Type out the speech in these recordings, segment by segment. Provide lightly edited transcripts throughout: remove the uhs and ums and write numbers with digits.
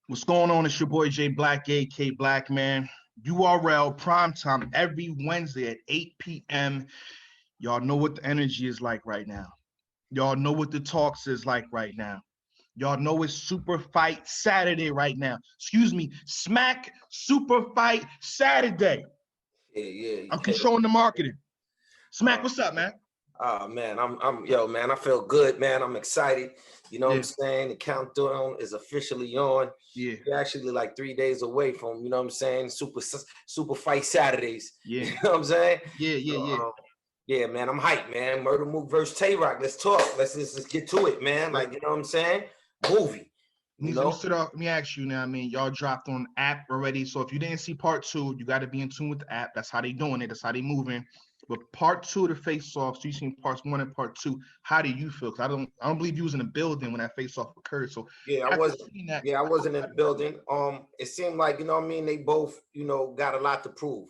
What's going on? It's your boy J Blac, AK Black Man. URL PrimeTime every Wednesday at 8 p.m. Y'all know what the energy is like right now. Y'all know what the talks is like right now. Y'all know it's Super Fight Saturday right now. Excuse me, Smack Super Fight Saturday. Yeah. I'm controlling the marketing. Smack, what's up, man? Man, man, I feel good, man. I'm excited. You know what I'm saying? The countdown is officially on. Yeah. We're actually like 3 days away from, you know what I'm saying, Super Fight Saturdays. Yeah. You know what I'm saying? Yeah. Yeah, man, I'm hyped, man. Murda Mook versus Tay-Rock. Let's talk. Let's get to it, man. Like, you know what I'm saying? Movie. Let me ask you now. I mean, y'all dropped on app already. So if you didn't see part 2, you got to be in tune with the app. That's how they doing it. That's how they moving. But part 2 of the face-off, so you seen parts 1 and part 2. How do you feel? Because I don't believe you was in the building when that face-off occurred. So I wasn't in the building. It seemed like, you know what I mean, they both, you know, got a lot to prove,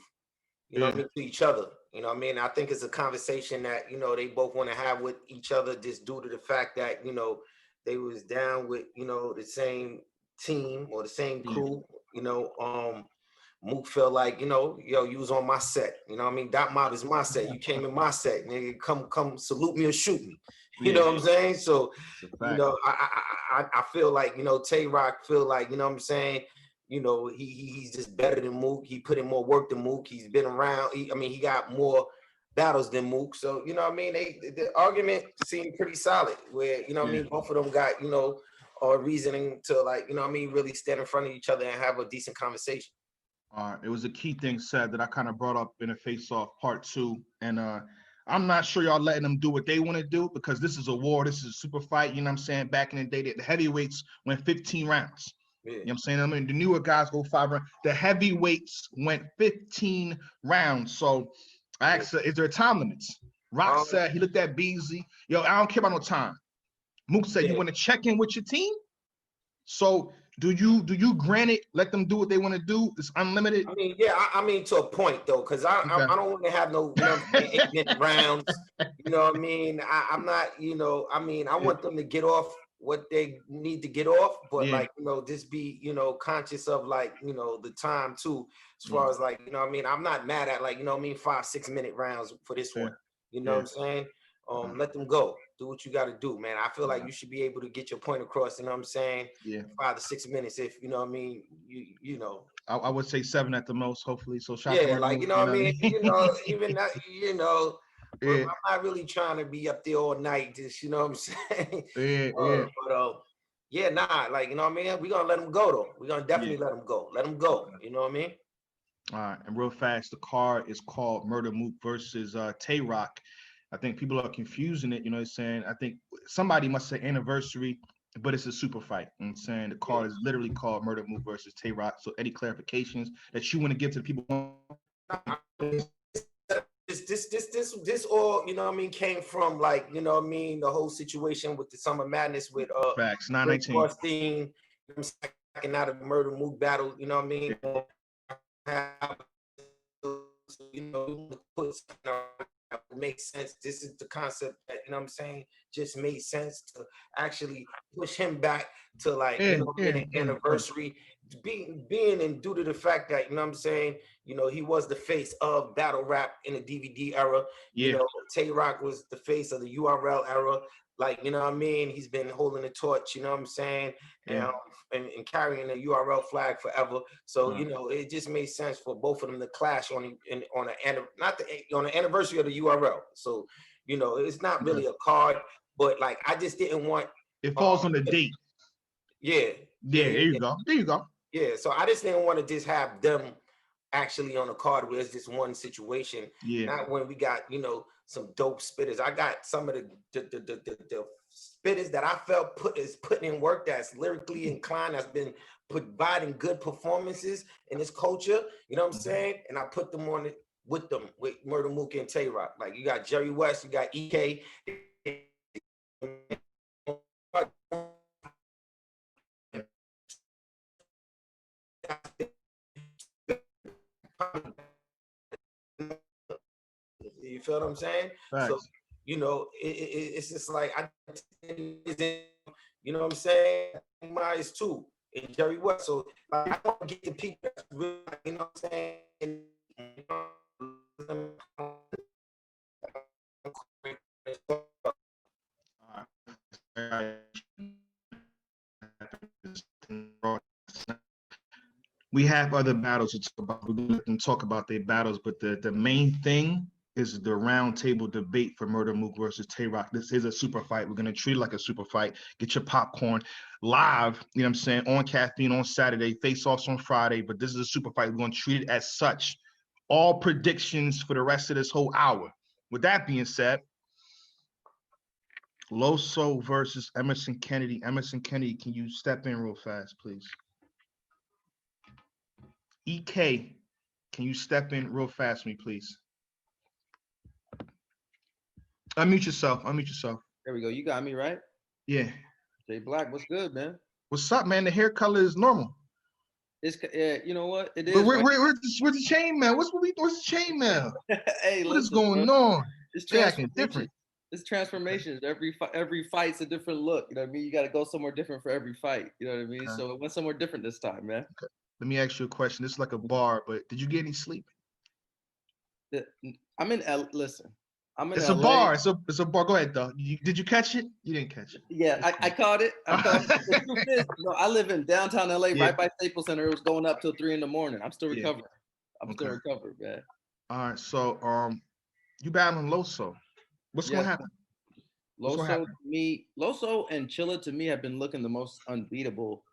you know what I mean, to each other. You know what I mean? I think it's a conversation that, you know, they both want to have with each other just due to the fact that, you know, they was down with, you know, the same team or the same crew, you know. Mook felt like, you know, yo, you was on my set. You know what I mean? Dot Mob is my set. You came in my set. Nigga, come salute me or shoot me. You know what I'm saying? So, you know, I feel like, you know, Tay-Rock feel like, you know what I'm saying? You know, he's just better than Mook. He put in more work than Mook. He's been around. He got more battles than Mook. So, you know what I mean? The argument seemed pretty solid where, you know what I mean? Both of them got, you know, reasoning to, like, you know what I mean, really stand in front of each other and have a decent conversation. It was a key thing said that I kind of brought up in a face-off part 2. And I'm not sure y'all letting them do what they want to do because this is a war. This is a super fight. You know what I'm saying? Back in the day, the heavyweights went 15 rounds. You know what I'm saying? I mean, the newer guys go 5 rounds. The heavyweights went 15 rounds. So I asked, is there time limits? Rock said, he looked at Beasley. Yo, I don't care about no time. Mook said, you want to check in with your team? So do you grant it, let them do what they want to do? It's unlimited? I mean, I mean to a point though, because I don't want to have no, you know, 8-minute rounds. You know what I mean? I'm not, you know, I mean, I want them to get off what they need to get off, but like, you know, just be, you know, conscious of, like, you know, the time too, as far as, like, you know what I mean? I'm not mad at, like, you know what I mean, 5-6 minute rounds for this one. You know what I'm saying? Let them go. Do what you got to do, man. I feel like you should be able to get your point across, you know what I'm saying? 5 to 6 minutes, if, you know what I mean, you know. I would say 7 at the most, hopefully. So like, you know what I mean? You know, even that, you know, I'm not really trying to be up there all night, just, you know what I'm saying? Like, you know what I mean? We're going to let them go, though. We're going to definitely let them go. Let them go. You know what I mean? All right. And real fast, the card is called Murda Mook versus Tay-Rock. I think people are confusing it. You know what I'm saying? I think somebody must say anniversary, but it's a super fight. You know what I'm saying? The card is literally called Murda Mook versus Tay-Rock. So any clarifications that you want to give to the people? This all, you know what I mean, came from, like, you know what I mean, the whole situation with the Summer Madness with Facts, 919. Backing out of the Murda Mook battle, you know what I mean? You know, makes sense. This is the concept that, you know what I'm saying, just made sense to actually push him back to, like, you know, an anniversary. Being and due to the fact that, you know what I'm saying, you know, he was the face of battle rap in the DVD era. You know, Tay-Rock was the face of the URL era. Like, you know what I mean? He's been holding the torch, you know what I'm saying? And carrying the URL flag forever. So, you know, it just made sense for both of them to clash on the anniversary of the URL. So, you know, it's not really a card, but, like, I just didn't want. It falls on the date. There you go. Yeah, so I just didn't want to just have them actually on a card where it's just one situation. Not when we got, you know, some dope spitters. I got some of the spitters that I felt putting in work, that's lyrically inclined, that's been providing good performances in this culture. You know what I'm saying? And I put them on it with Murda Mook and Tay-Rock. Like, you got Jerry Wess, you got EK. You feel what I'm saying? Facts. So, you know, it's just like, you know what I'm saying? Mine too. and Jerry West. So like, I want to get the people that's really, you know what I'm saying? And, we have other battles to talk about. We're going to let them talk about their battles, but the main thing is the round table debate for Murda Mook versus Tay-Rock. This is a super fight. We're going to treat it like a super fight. Get your popcorn live, you know what I'm saying, on Caffeine on Saturday, face-offs on Friday, but this is a super fight. We're going to treat it as such. All predictions for the rest of this whole hour. With that being said, Loso versus Emerson Kennedy. Emerson Kennedy, can you step in real fast, please? EK, can you step in real fast for me, please? Unmute yourself. Unmute yourself. There we go. You got me, right? Yeah. Jay Black, what's good, man? What's up, man? The hair color is normal. It's you know what? It is. But where's the chain man? What's the chain man? Hey, what is going on? It's acting different. It's transformations. Every fight's a different look. You know what I mean? You got to go somewhere different for every fight. You know what I mean? Okay. So it went somewhere different this time, man. Okay. Let me ask you a question. This is like a bar, but did you get any sleep? I'm in L. Listen, I'm in. It's LA. A bar. It's a bar. Go ahead, though. Did you catch it? You didn't catch it. Yeah, I caught it. I caught it. The truth is, I live in downtown LA, right by Staples Center. It was going up till 3 a.m. I'm still recovering. I'm still recovering, man. All right, so you battling Loso. What's going to happen? Loso and Chilla to me have been looking the most unbeatable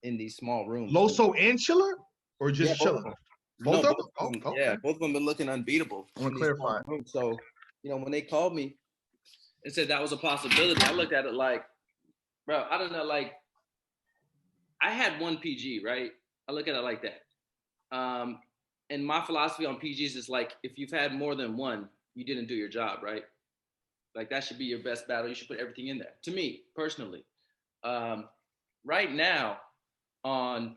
in these small rooms. Loso and Chilla, or just Chilla? Both of them. Okay. Yeah, both of them been looking unbeatable. I want to clarify. So, when they called me and said that was a possibility, I looked at it like, bro, I don't know, like, I had one PG, right? I look at it like that. And my philosophy on PGs is like, if you've had more than one, you didn't do your job, right? Like, that should be your best battle. You should put everything in there. To me, personally. Right now, on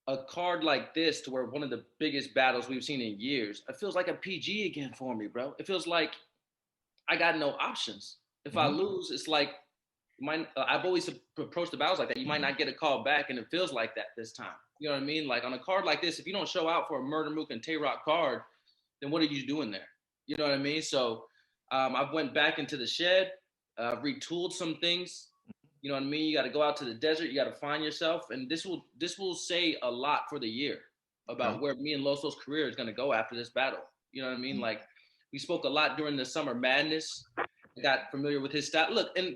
a card like this, to where one of the biggest battles we've seen in years, it feels like a PG again for me, bro. It feels like I got no options. If I lose, it's like, I've always approached the battles like that. You might not get a call back, and it feels like that this time. You know what I mean? Like, on a card like this, if you don't show out for a Murda Mook and Tay-Rock card, then what are you doing there? You know what I mean? So I went back into the shed, retooled some things. You know what I mean? You got to go out to the desert. You got to find yourself. And this will say a lot for the year about where me and Loso's career is going to go after this battle. You know what I mean? Like, we spoke a lot during the Summer Madness. I got familiar with his style. Look, and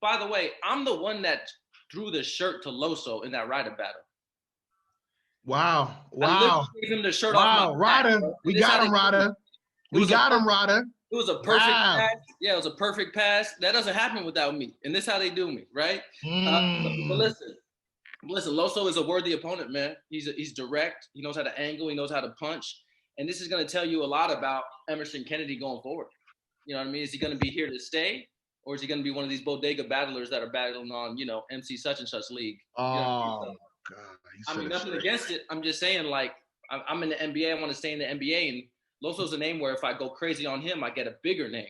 by the way, I'm the one that threw the shirt to Loso in that Ryder battle. Wow. I gave him the shirt off my Ryder. We got him, Ryder. We got him, Ryder. It was a perfect pass. Yeah, it was a perfect pass. That doesn't happen without me. And this is how they do me, right? But listen, Loso is a worthy opponent, man. He's direct. He knows how to angle. He knows how to punch. And this is going to tell you a lot about Emerson Kennedy going forward. You know what I mean? Is he going to be here to stay? Or is he going to be one of these bodega battlers that are battling on, MC such and such league? God. I mean, nothing against it. I'm just saying, like, I'm in the NBA. I want to stay in the NBA. And Loso's a name where if I go crazy on him, I get a bigger name.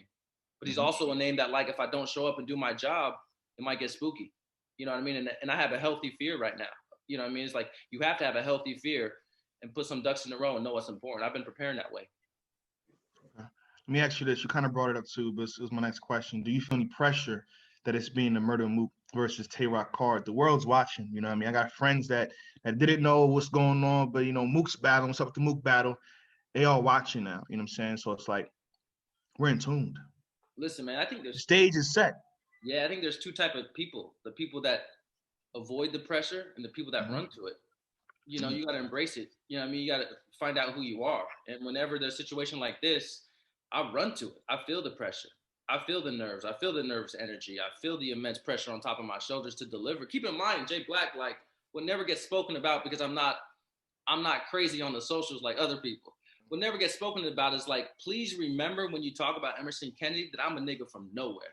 But he's also a name that, like, if I don't show up and do my job, it might get spooky. You know what I mean? And I have a healthy fear right now. You know what I mean? It's like, you have to have a healthy fear and put some ducks in a row and know what's important. I've been preparing that way. Okay. Let me ask you this. You kind of brought it up too, but this is my next question. Do you feel any pressure that it's being the Murda Mook versus Tay-Rock card? The world's watching, you know what I mean? I got friends that didn't know what's going on, but, Mook's battle, what's up with the Mook battle? They all watching now, you know what I'm saying? So it's like, we're in tuned. Listen, man, I think the stage is set. Yeah, I think there's two type of people. The people that avoid the pressure and the people that run to it. You got to embrace it. You know what I mean? You got to find out who you are. And whenever there's a situation like this, I run to it. I feel the pressure. I feel the nerves. I feel the nervous energy. I feel the immense pressure on top of my shoulders to deliver. Keep in mind, Jay Blac, like, what never gets spoken about because I'm not crazy on the socials like other people. What never gets spoken about is, like, please remember when you talk about Emerson Kennedy that I'm a nigga from nowhere.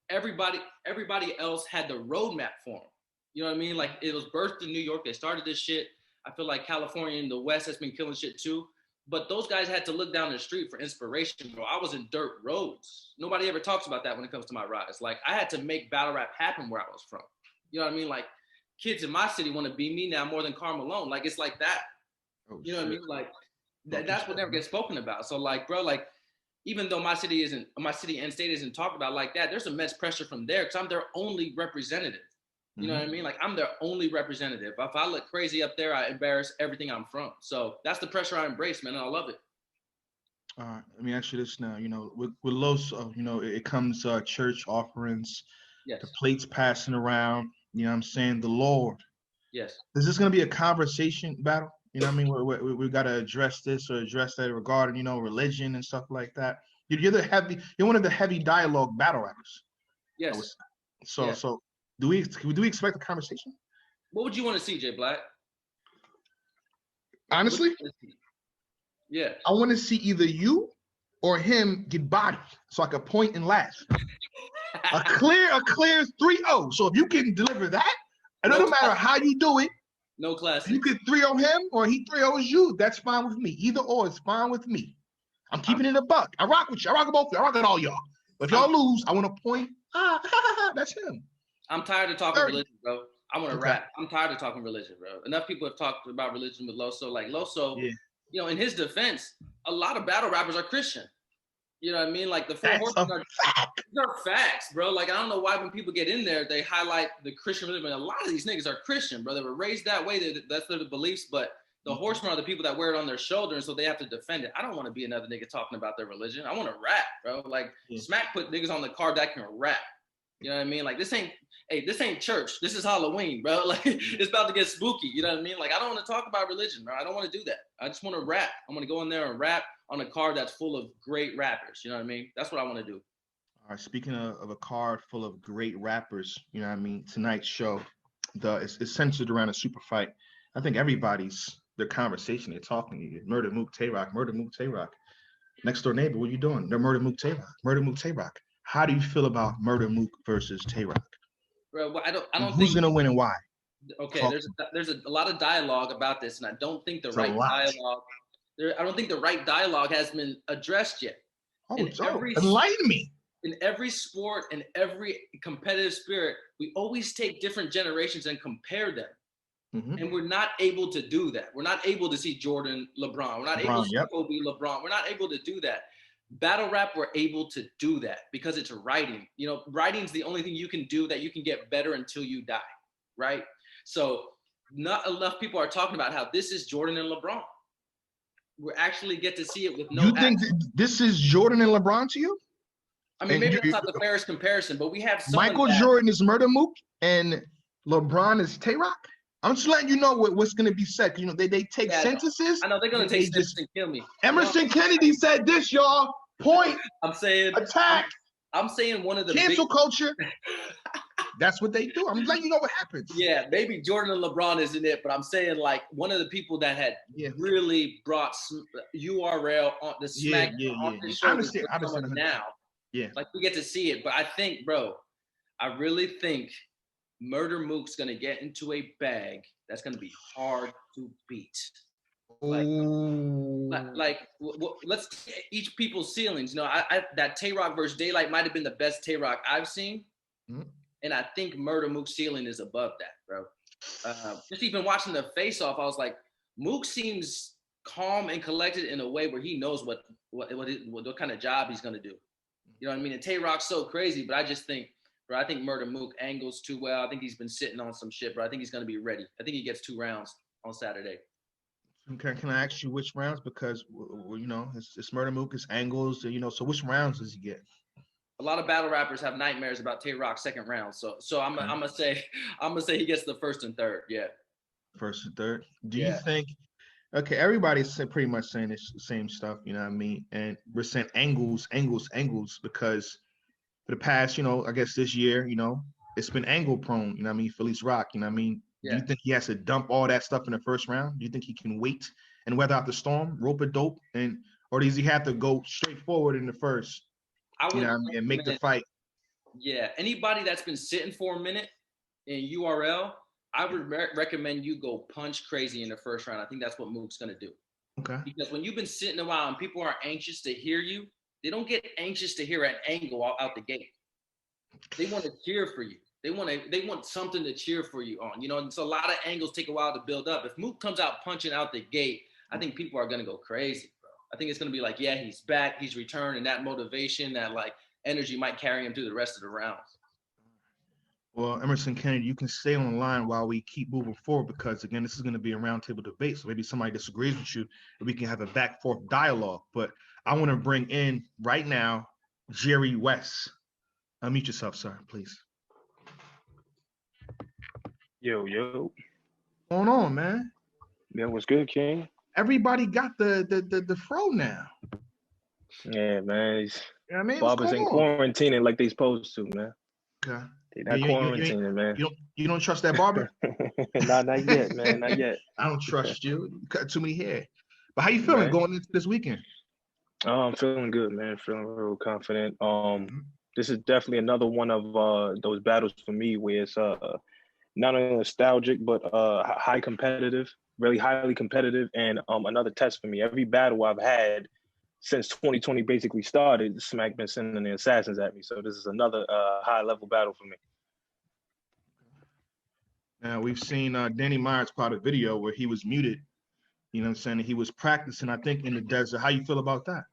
Everybody else had the roadmap for him. You know what I mean? Like, it was birthed in New York. They started this shit. I feel like California and the West has been killing shit too. But those guys had to look down the street for inspiration, bro. I was in dirt roads. Nobody ever talks about that when it comes to my rise. Like, I had to make battle rap happen where I was from. You know what I mean? Like, kids in my city want to be me now more than Karl Malone. Like, it's like that. Oh, You know what I shit. mean? Like, that's what never gets spoken about. So, like, bro, like, even though my city and state isn't talked about like that, there's immense pressure from there because I'm their only representative. You know what I mean? Like, I'm their only representative. If I look crazy up there, I embarrass everything I'm from. So that's the pressure I embrace, man, and I love it. All right, let me ask you this now. With Los, it comes church offerings, Yes. the plates passing around. You know what I'm saying? The Lord. Yes. Is this going to be a conversation battle? You know what I mean? We got to address this or address that regarding, religion and stuff like that. You're one of the heavy dialogue battle rappers. Yes. So do we expect a conversation? What would you want to see, Jay Blac? Honestly? Yeah. I want to see either you or him get bodied so I could point and laugh. a clear 3-0. So if you can deliver that, it doesn't matter how you do it. No classics. You could 3-0 him or he 3-0s you. That's fine with me. Either or is fine with me. I'm keeping it a buck. I rock with you. I rock with both of you. I rock with all y'all. But if y'all lose, I want to point. That's him. I'm tired of talking religion, bro. I want to rap. I'm tired of talking religion, bro. Enough people have talked about religion with Loso. Like Loso, in his defense, a lot of battle rappers are Christian. You know what I mean? Like the four horsemen are facts, bro. Like, I don't know why when people get in there, they highlight the Christian religion. A lot of these niggas are Christian, bro. They were raised that way. That's their beliefs. But the horsemen are the people that wear it on their shoulder, and so they have to defend it. I don't want to be another nigga talking about their religion. I want to rap, bro. Like, Smack put niggas on the card that can rap. You know what I mean? Like, this ain't church. This is Halloween, bro. Like, it's about to get spooky. You know what I mean? Like, I don't want to talk about religion, bro. I don't want to do that. I just want to rap. I'm going to go in there and rap on a card that's full of great rappers. You know what I mean? That's what I want to do. All right. Speaking of a card full of great rappers, you know what I mean? Tonight's show, it's centered around a super fight. I think their conversation, they're talking to you. Murda, Mook, Tay-Rock, Murda, Mook, Tay-Rock. Next door neighbor, what are you doing? They're Murda, Mook, Tay-Rock. Murda, Mook, Tay-Rock. How do you feel about Murda, Mook versus Tay-Rock? Bro, well, I don't think who's gonna win and why? Okay, there's a lot of dialogue about this, and I don't think the right dialogue. I don't think the right dialogue has been addressed yet. Enlighten me. In every sport and every competitive spirit, we always take different generations and compare them. And we're not able to do that. We're not able to see Jordan, LeBron. We're not able to see Kobe, LeBron. We're not able to do that. Battle rap, we're able to do that because it's writing. Writing's the only thing you can do that you can get better until you die, right? So not enough people are talking about how this is Jordan and LeBron. We actually get to see it with no. You think this is Jordan and LeBron to you? I mean, maybe that's not the fairest comparison, but we have Michael Jordan is Murda Mook and LeBron is Tay-Rock. I'm just letting you know what's going to be said. They take sentences. I know they're going to take sentences and kill me. Emerson Kennedy said this, y'all. Point. I'm saying attack. I'm saying one of the cancel culture. That's what they do. I'm letting you know what happens. Yeah, maybe Jordan and LeBron isn't it, but I'm saying like one of the people that had really brought URL on the Smack on the show. I understand now. Yeah, like we get to see it, but I think, bro, I really think Murda Mook's gonna get into a bag that's gonna be hard to beat. Let's each people's ceilings. That Tay-Rock versus Daylight might have been the best Tay-Rock I've seen, and I think Murda Mook's ceiling is above that, bro. Just even watching the face-off, I was like, Mook seems calm and collected in a way where he knows what kind of job he's gonna do. You know what I mean? And Tay-Rock's so crazy, but I just think. Bro, I think Murda Mook angles too well. I think he's been sitting on some shit, bro. I think he's going to be ready. I think he gets 2 rounds on Saturday. Okay, can I ask you which rounds? Because, it's Murda Mook, it's angles, so which rounds does he get? A lot of battle rappers have nightmares about Tay-Rock's second round. So I'm gonna say he gets the first and third. Yeah. First and third. Do you think? Okay, everybody's pretty much saying the same stuff. You know what I mean? And we're saying angles, because for the past, I guess this year, it's been angle prone, Philly's rock, Do you think he has to dump all that stuff in the first round? Do you think he can wait and weather out the storm, rope a dope, or does he have to go straight forward in the first, and make the fight? Yeah, anybody that's been sitting for a minute in URL, I would recommend you go punch crazy in the first round. I think that's what Mook's going to do. Okay. Because when you've been sitting a while and people are anxious to hear you, they don't get anxious to hear an angle out the gate. They want to cheer for you. They want something to cheer for you on, you know. And so a lot of angles take a while to build up. If Mook comes out punching out the gate, I think people are gonna go crazy, bro. I think it's gonna be like, yeah, he's back, he's returned, and that motivation, that like energy might carry him through the rest of the rounds. Well, Emerson Kennedy, you can stay on the line while we keep moving forward because, again, this is going to be a roundtable debate. So maybe somebody disagrees with you and we can have a back forth dialogue. But I want to bring in right now Jerry Wess. Unmute yourself, sir, please. Yo. What's going on, man? Yeah, what's good, King? Everybody got the fro now. Yeah, man. You know what I mean? Barbers ain't quarantining like they supposed to, man. Okay. They not quarantining, man. You don't trust that barber? Not yet, man. Not yet. I don't trust you. You cut too many hair. But how you feeling going into this weekend? I'm feeling good, man. Feeling real confident. This is definitely another one of those battles for me where it's not only nostalgic but high competitive, really highly competitive, and another test for me. Every battle I've had since 2020 basically started, Smack been sending the assassins at me. So this is another high level battle for me. Now we've seen Danny Myers put out a video where he was muted. You know what I'm saying? He was practicing, I think, in the desert. How you feel about that?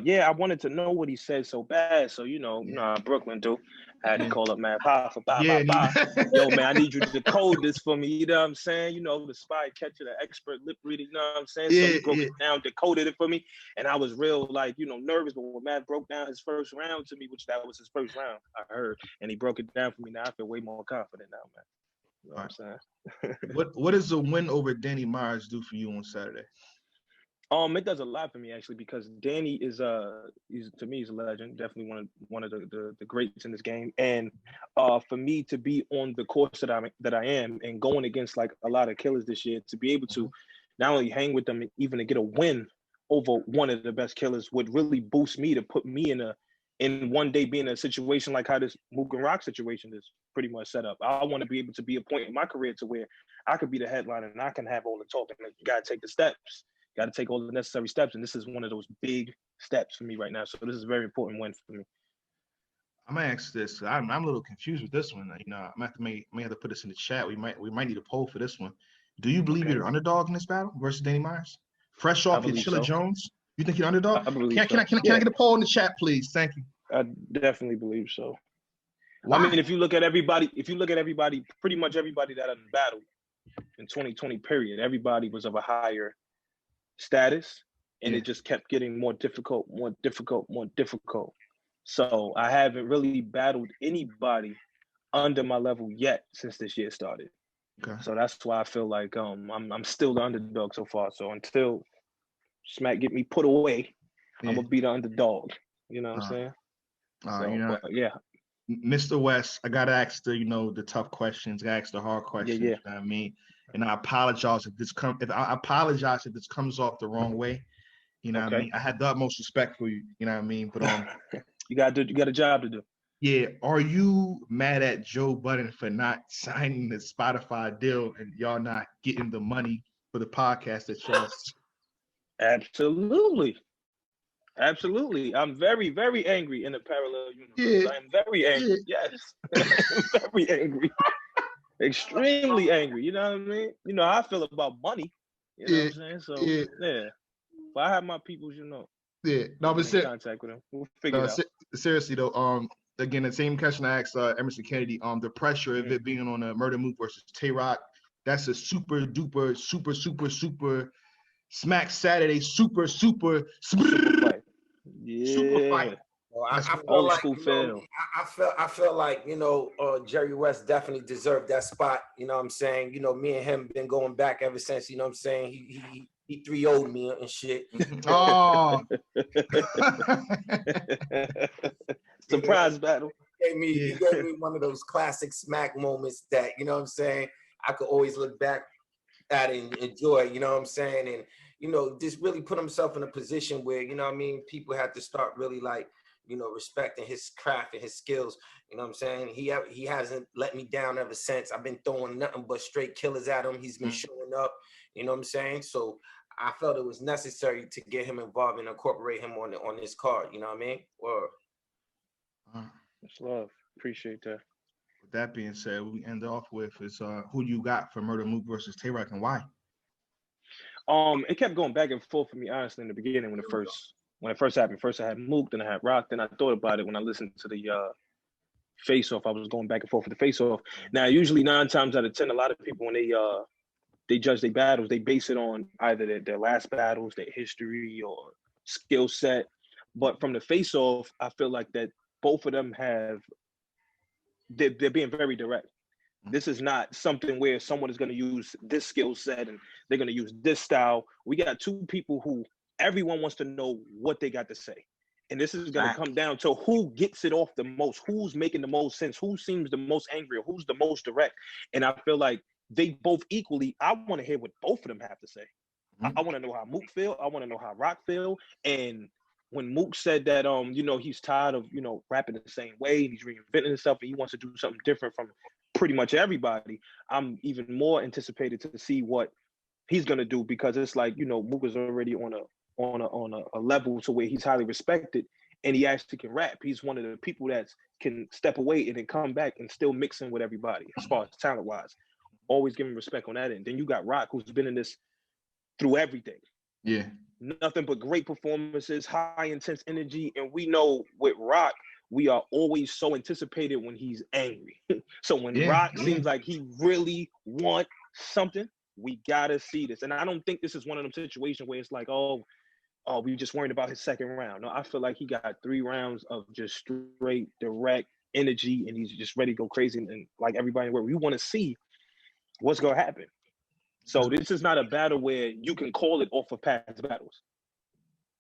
Yeah, I wanted to know what he said so bad. So, you know how Brooklyn do. I had to call up man Pop for bye. Yo, man, I need you to code this for me. You know what I'm saying? You know, the spy catcher, the expert lip reader, you know what I'm saying? So he broke it down, decoded it for me. And I was real, like, nervous. But when Matt broke down his first round to me, which that was his first round, I heard, and he broke it down for me. Now I feel way more confident now, man. You know what I'm saying? What does a win over Danny Myers do for you on Saturday? It does a lot for me actually because Danny is to me he's a legend, definitely one of the greats in this game, and for me to be on the course that I am and going against like a lot of killers this year, to be able to not only hang with them and even to get a win over one of the best killers would really boost me to put me in one day being in a situation like how this Mook and Rock situation is pretty much set up. I want to be able to be a point in my career to where I could be the headliner and I can have all the talking. Like, you gotta take the steps. Got to take all the necessary steps, and this is one of those big steps for me right now. So this is a very important win for me. I'm gonna ask this. I'm a little confused with this one. I may have to put this in the chat. We might need a poll for this one. Do you believe you're the underdog in this battle versus Danny Myers? Fresh off your Chilla Jones, you think you're underdog? I believe Can I get a poll in the chat, please? Thank you. I definitely believe so. Why? I mean, if you look at everybody, pretty much everybody that in battle in 2020 period, everybody was of a higher status, and it just kept getting more difficult. So I haven't really battled anybody under my level yet since this year started. Okay. So that's why I feel like I'm still the underdog so far. So until Smack get me put away, I'm gonna be the underdog. You know what I'm saying? Yeah. Mr. West, I gotta ask the tough questions, gotta ask the hard questions. Yeah. You know what I mean? And I apologize if this comes off the wrong way. You know what I mean? I had the utmost respect for you. You know what I mean? But you got a job to do. Yeah. Are you mad at Joe Budden for not signing the Spotify deal and y'all not getting the money for the podcast that y'all? Absolutely. I'm very, very angry in the parallel universe. I am very angry. Yes. Very angry. Extremely angry. You know what I mean? You know how I feel about money. You know what I'm saying? So yeah. If I have my peoples, Yeah. No, but contact with them. We'll figure it out. Seriously though, again, the same question I asked Emerson Kennedy, the pressure of it being on a Murda Mook versus Tay-Rock, that's a super duper, super Smack Saturday, super fight. Yeah. Super fight. Well, I feel like I feel like Jerry West definitely deserved that spot. You know what I'm saying? Me and him been going back ever since. You know what I'm saying? He 3-0'd me and shit. Oh. Surprise battle. He gave me one of those classic Smack moments that, you know what I'm saying, I could always look back at and enjoy, you know what I'm saying? And, just really put himself in a position where, you know what I mean, people had to start really like, respecting his craft and his skills. You know what I'm saying? He hasn't let me down ever since. I've been throwing nothing but straight killers at him. He's been showing up, you know what I'm saying? So I felt it was necessary to get him involved and incorporate him on this card, you know what I mean? Much love. Appreciate that. that being said, we end off with is who you got for Murda Mook versus Tay Rock and why? It kept going back and forth for me, honestly, in the beginning when it first happened. First I had Mook, then I had Rock, then I thought about it when I listened to the face off. I was going back and forth with the face off. Now, usually 9 times out of 10, a lot of people when they judge their battles, they base it on either their last battles, their history, or skill set. But from the face off, I feel like that both of them they're being very direct. This is not something where someone is going to use this skill set and they're going to use this style. We got 2 people who everyone wants to know what they got to say. And this is going to come down to who gets it off the most, who's making the most sense, who seems the most angry, or who's the most direct. And I feel like they both equally, I want to hear what both of them have to say. I want to know how Mook feel. I want to know how Rock feel. And when Mook said that, he's tired of, rapping the same way and he's reinventing himself and he wants to do something different from pretty much everybody, I'm even more anticipated to see what he's gonna do, because it's like, Mook is already on a level to where he's highly respected and he actually can rap. He's one of the people that can step away and then come back and still mix in with everybody as far as talent wise. Always giving respect on that end. Then you got Rock, who's been in this through everything. Yeah. Nothing but great performances, high intense energy. And we know with Rock, we are always so anticipated when he's angry. So when Rock seems like he really wants something, we gotta see this. And I don't think this is one of them situations where it's like, oh, we just worried about his second round. No, I feel like he got 3 rounds of just straight, direct energy, and he's just ready to go crazy. And like everybody, where we want to see what's gonna happen. So this is not a battle where you can call it off of past battles.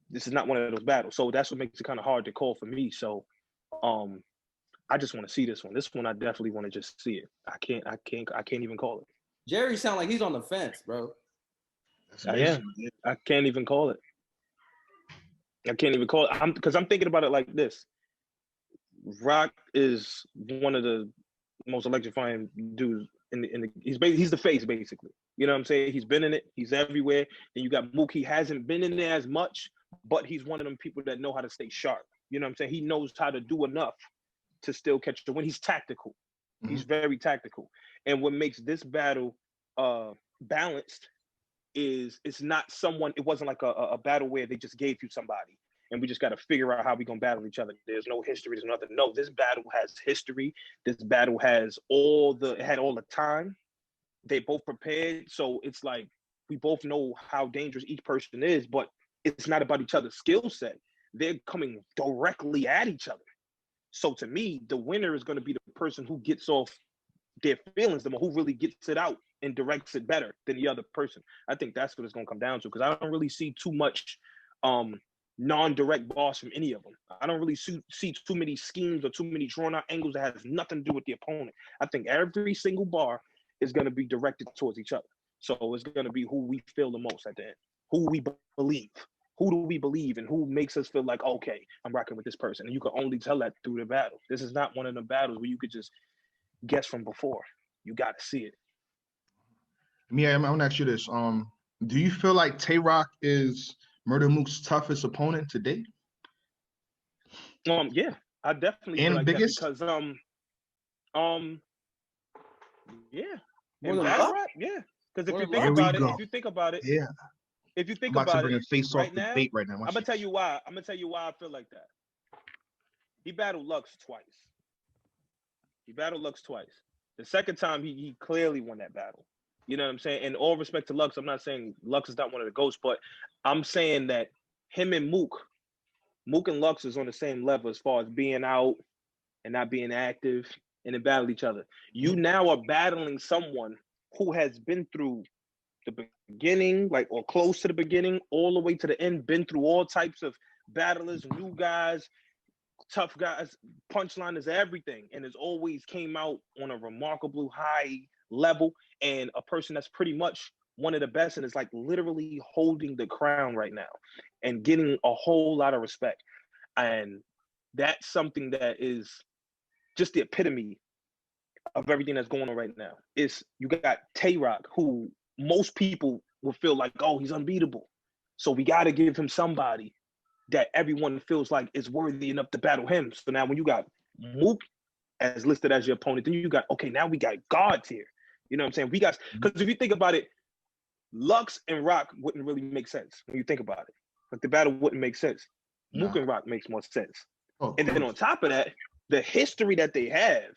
This is not one of those battles. So that's what makes it kind of hard to call for me. So I just want to see this one. This one I definitely want to just see it. I can't even call it. Jerry sound like he's on the fence, bro. I can't even call it. I can't even call it. Because I'm thinking about it like this. Rock is one of the most electrifying dudes he's the face, basically. You know what I'm saying? He's been in it. He's everywhere. And you got Mook. He hasn't been in there as much, but he's one of them people that know how to stay sharp. You know what I'm saying? He knows how to do enough to still catch the win. He's tactical. He's very tactical. And what makes this battle balanced is it's not someone, it wasn't like a battle where they just gave you somebody and we just got to figure out how we gonna battle each other. There's no history, there's nothing. No, this battle has history. This battle has it had all the time. They both prepared. So it's like, we both know how dangerous each person is, but it's not about each other's skill set. They're coming directly at each other. So to me, the winner is going to be the person who gets off their feelings, the one who really gets it out and directs it better than the other person. I think that's what it's going to come down to, because I don't really see too much non-direct bars from any of them. I don't really see too many schemes or too many drawn-out angles that has nothing to do with the opponent. I think every single bar is going to be directed towards each other. So it's going to be who we feel the most at the end, who we believe. Who do we believe and who makes us feel like, okay, I'm rocking with this person? And you can only tell that through the battle. This is not one of the battles where you could just guess from before. You got to see it. Yeah, I'm gonna ask you this. Do you feel like Tay Rock is Murda Mook's toughest opponent to date? Yeah, I definitely feel like biggest? That because yeah. More than battle Luck? rap, yeah. Because if you think about it, yeah. If you think I'm about about to bring it, a face right off now, debate right now. I'm gonna tell you why. I'm gonna tell you why I feel like that. He battled Lux twice. The second time, he clearly won that battle. You know what I'm saying? And all respect to Lux, I'm not saying Lux is not one of the GOATs, but I'm saying that him and Mook and Lux is on the same level as far as being out and not being active and then battle each other. You now are battling someone who has been through the beginning, like, or close to the beginning, all the way to the end, been through all types of battlers, new guys, tough guys, punchliners, everything, and has always came out on a remarkable high level, and a person that's pretty much one of the best and is like literally holding the crown right now and getting a whole lot of respect. And that's something that is just the epitome of everything that's going on right now. Is you got Tay Rock, who most people will feel like, oh, he's unbeatable. So we got to give him somebody that everyone feels like is worthy enough to battle him. So now when you got Mook as listed as your opponent. Then you got, okay, now we got guards here. You know what I'm saying? We got, because if you think about it, Lux and Rock wouldn't really make sense when you think about it. Like the battle wouldn't make sense. Mook and Rock makes more sense. And then on top of that, the history that they have,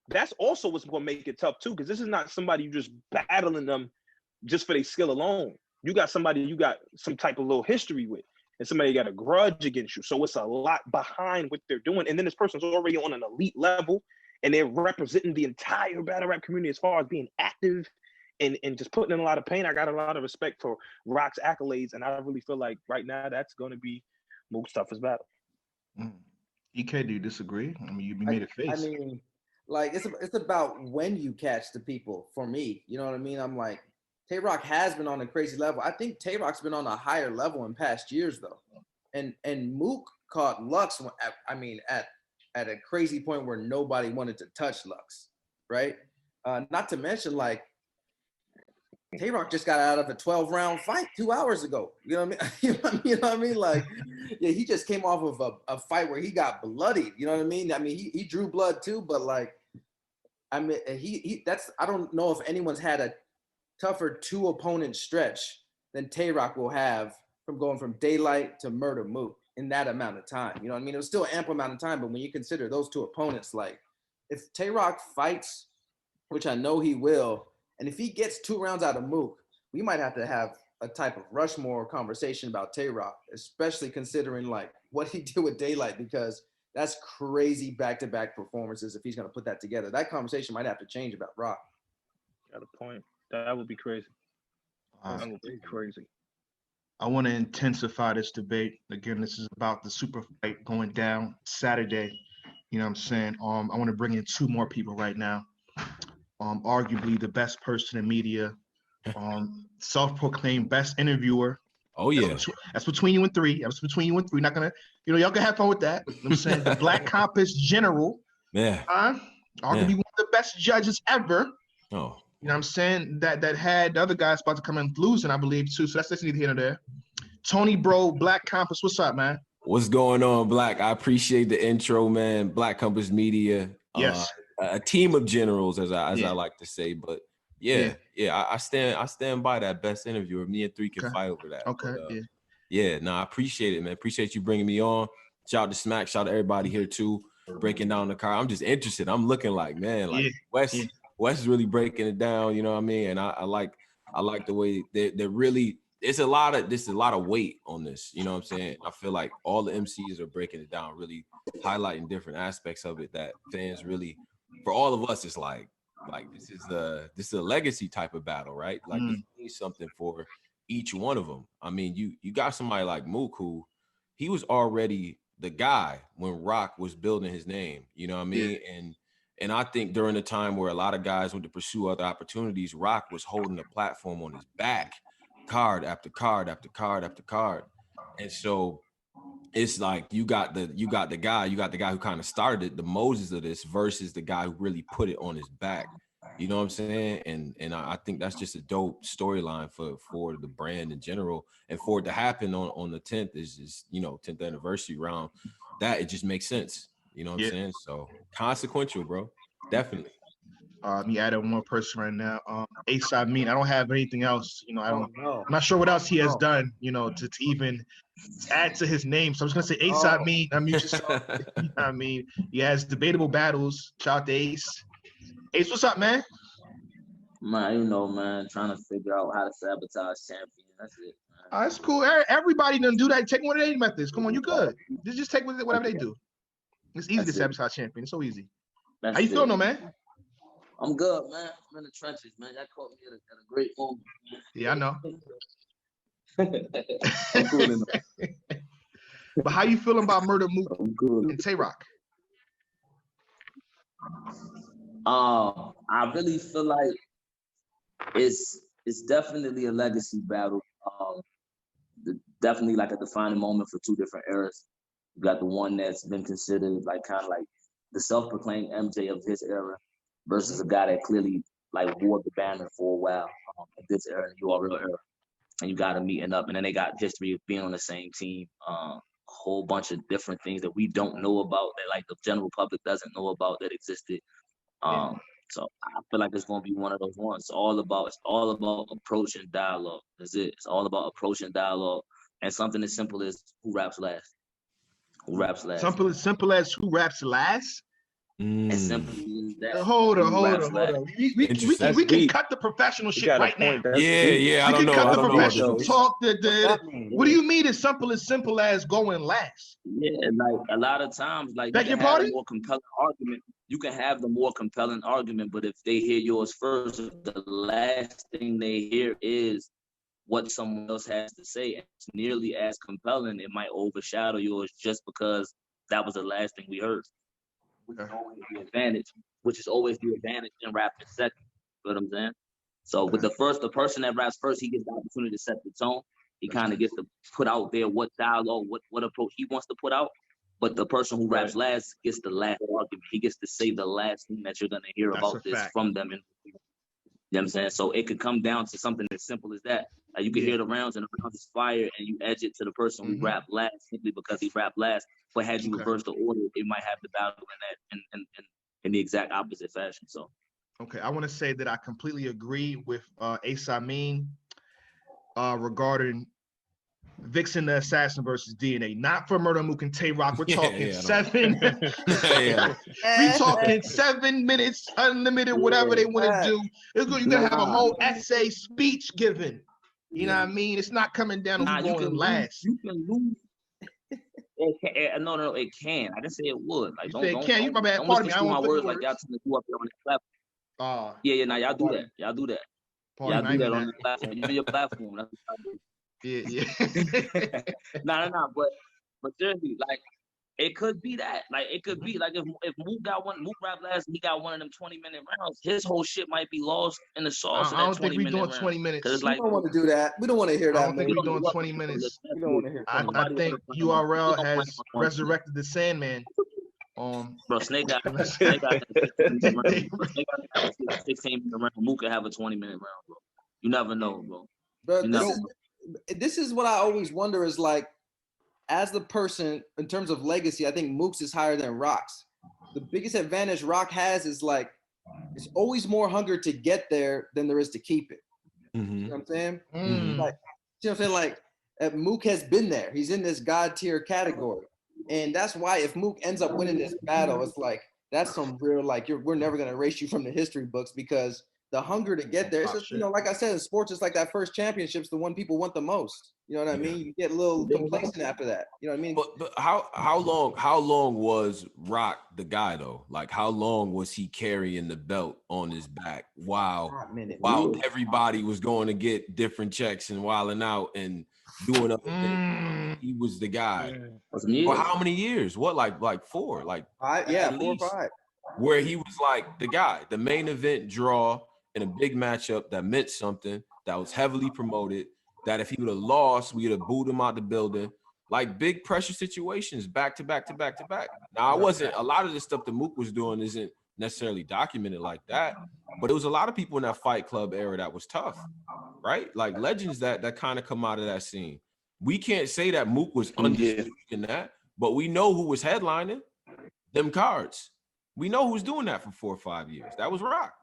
that's also what's going to make it tough too, because this is not somebody you just battling them just for their skill alone. You got somebody you got some type of little history with, and somebody got a grudge against you. So it's a lot behind what they're doing. And then this person's already on an elite level, and they're representing the entire battle rap community as far as being active and just putting in a lot of pain. I got a lot of respect for Rock's accolades, and I really feel like right now that's going to be Mook's toughest battle. EK, do you disagree? I mean, you made a face. I mean, like it's about when you catch the people. For me, you know what I mean. I'm like, Tay Rock has been on a crazy level. I think Tay Rock's been on a higher level in past years though, and Mook caught Lux. At a crazy point where nobody wanted to touch Lux, right? Not to mention like Tay Rock just got out of a 12-round fight 2 hours ago. You know what I mean? You know what I mean? Like, yeah, he just came off of a fight where he got bloodied. You know what I mean? I mean, he drew blood too, but like, I mean, I don't know if anyone's had a tougher 2-opponent stretch than Tay Rock will have from going from Daylight to Murda Mook in that amount of time. You know what I mean? It was still an ample amount of time, but when you consider those 2 opponents, like if Tay Rock fights, which I know he will, and if he gets 2 rounds out of Mook, we might have to have a type of Rushmore conversation about Tay Rock, especially considering like what he did with Daylight, because that's crazy back-to-back performances. If he's going to put that together, that conversation might have to change about Rock. Got a point. That would be crazy. That would be crazy. I want to intensify this debate. Again, this is about the super fight going down Saturday. You know what I'm saying? I want to bring in 2 more people right now. Arguably the best person in media, self-proclaimed best interviewer. Oh yeah, that's between you and 3. That's between you and 3. Not gonna, y'all can have fun with that. You know what I'm saying? The Black Compass General. Yeah. Arguably one of the best judges ever. Oh. You know what I'm saying? That had the other guys about to come in losing, I believe, too. So that's neither here nor there. Tony Bro, Black Compass, what's up, man? What's going on, Black? I appreciate the intro, man. Black Compass Media. Yes. A team of generals, as I like to say. But I stand by that best interviewer. Me and 3 can fight over that. Okay. But, I appreciate it, man. Appreciate you bringing me on. Shout out to Smack. Shout out to everybody here too, breaking down the card. I'm just interested. I'm looking like, man, like Wess is really breaking it down. You know what I mean? And I like the way they're really. There's a lot of weight on this. You know what I'm saying? I feel like all the MCs are breaking it down, really highlighting different aspects of it that fans really. For all of us, it's like this is a legacy type of battle, right? Like this means something for each one of them. I mean, you got somebody like Mook, who he was already the guy when Rock was building his name. You know what I mean? And I think during the time where a lot of guys went to pursue other opportunities, Rock was holding the platform on his back, card after card after card after card, and so. It's like you got the guy who kind of started it, the Moses of this, versus the guy who really put it on his back. You know what I'm saying? And I think that's just a dope storyline for the brand in general. And for it to happen on the 10th is just, 10th anniversary round, that it just makes sense. You know what I'm saying? So consequential, bro. Definitely. Me adding one more person right now. I don't have anything else. I'm not sure what else he has done, to even add to his name. So I'm just gonna say Ace. Unmute yourself. I mean, he has debatable battles. Shout out to Ace. Ace, what's up, man? Man, trying to figure out how to sabotage champion. That's it. That's cool. Everybody done do that. Take one of their methods. Come on, you good. Just take whatever they do. It's easy to sabotage champion. It's so easy. How you feeling, though, man? I'm good, man. I'm in the trenches, man. Y'all caught me at a great moment, man. Yeah, I know. I'm cool enough. But how you feeling about Murda, Mook, and Tay Rock? I really feel like it's definitely a legacy battle. Definitely like a defining moment for 2 different eras. You got the one that's been considered like kind of like the self-proclaimed MJ of his era, versus a guy that clearly like wore the banner for a while at this era, the URL era. And you got them meeting up, and then they got history of being on the same team. whole bunch of different things that we don't know about, that like the general public doesn't know about, that existed. So I feel like it's gonna be one of those ones. It's all about approach and dialogue. That's it. It's all about approach and dialogue, and something as simple as who raps last. Who raps last? Simple as who raps last. As simple as that. Hold on. We can cut the professional shit right now. Yeah. I don't know. Cut the professional talk. What do you mean as simple as going last? Yeah, like a lot of times, like Beg you your can have pardon? a more compelling argument. You can have the more compelling argument, but if they hear yours first, if the last thing they hear is what someone else has to say, and it's nearly as compelling, it might overshadow yours just because that was the last thing we heard. Which is always the advantage in rapping second. You know what I'm saying? So with the person that raps first, he gets the opportunity to set the tone. He kind of gets to put out there what dialogue, what approach he wants to put out. But the person who raps last gets the last argument. He gets to say the last thing that you're gonna hear about this from them. And you know what I'm saying? So it could come down to something as simple as that. You can hear the rounds and the rounds is fire, and you edge it to the person who rapped last simply because he rapped last. But had you reverse the order, it might have the battle in that in the exact opposite fashion. So I want to say that I completely agree with Ace Amin regarding Vixen the Assassin versus DNA. Not for Murda, Mook, and Tay-Rock. We're talking 7. We talking 7 minutes, unlimited, whatever they want to do. You're gonna have a whole essay speech given. You know what I mean? It's not coming down to who's going last. You can lose. No, it can. I didn't say it would. Like, don't can. You my bad. Don't misconstrue my words like y'all tend to do up there on the platform. Nah, y'all do that. Y'all do that. Y'all do that on the platform. You do your platform. That's what y'all do. Yeah. Nah. But seriously, like, it could be that. Like, it could be like if Mook rap last and he got one of them 20-minute rounds, his whole shit might be lost in the sauce. I don't think we're doing 20 minutes. We don't want to do that. We don't want to hear that. I don't think we're doing 20 minutes. We don't want to hear. I think URL has resurrected the Sandman. Bro, Snake got 16 minute round. Mook could have a 20-minute round, bro. You never know, bro. This is what I always wonder is like, as the person in terms of legacy, I think Mook's is higher than Rock's. The biggest advantage Rock has is like, it's always more hunger to get there than there is to keep it. You know what I'm saying? Like, you know what I'm saying? Like, Mook has been there. He's in this God tier category. And that's why if Mook ends up winning this battle, it's like, that's some real, like, we're never going to erase you from the history books because the hunger to get there, it's just, you know, like I said, in sports, it's like that first championship's the one people want the most. You know what I mean? You get a little complacent after that. You know what I mean? But how long was Rock the guy though? Like how long was he carrying the belt on his back while everybody was going to get different checks and wilding out and doing other things? He was the guy. For how many years? What, like 4? Like 5? Yeah, 4 or 5. Where he was like the guy, the main event draw in a big matchup that meant something, that was heavily promoted, that if he would have lost, we would have booed him out the building. Like big pressure situations back to back to back to back. Now, a lot of the stuff that Mook was doing isn't necessarily documented like that, but it was a lot of people in that Fight Club era that was tough, right? Like legends that kind of come out of that scene. We can't say that Mook was undisputed in that, but we know who was headlining them cards. We know who's doing that for 4 or 5 years. That was Rock.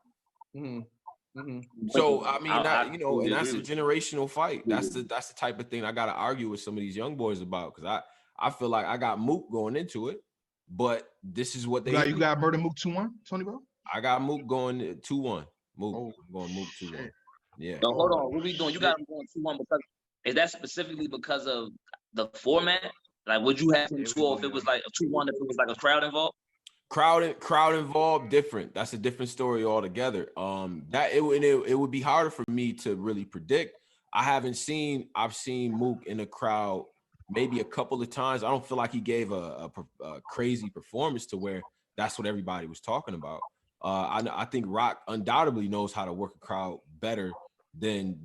So I mean, and that's a generational fight. That's the type of thing I got to argue with some of these young boys about, because I feel like I got Mook going into it, but this is what they. You got Murda Mook 2-1, Tony bro. I got Mook going 2-1. Mook going Mook 2-1. Yeah. So hold on, what we doing? You got him going 2-1 because is that specifically because of the format? Like, would you have him 2-0 if it was like a 2-1 if it was like a crowd involved? Crowd involved, different. That's a different story altogether. That it would be harder for me to really predict. I've seen Mook in the crowd maybe a couple of times. I don't feel like he gave a crazy performance to where that's what everybody was talking about. I think Rock undoubtedly knows how to work a crowd better than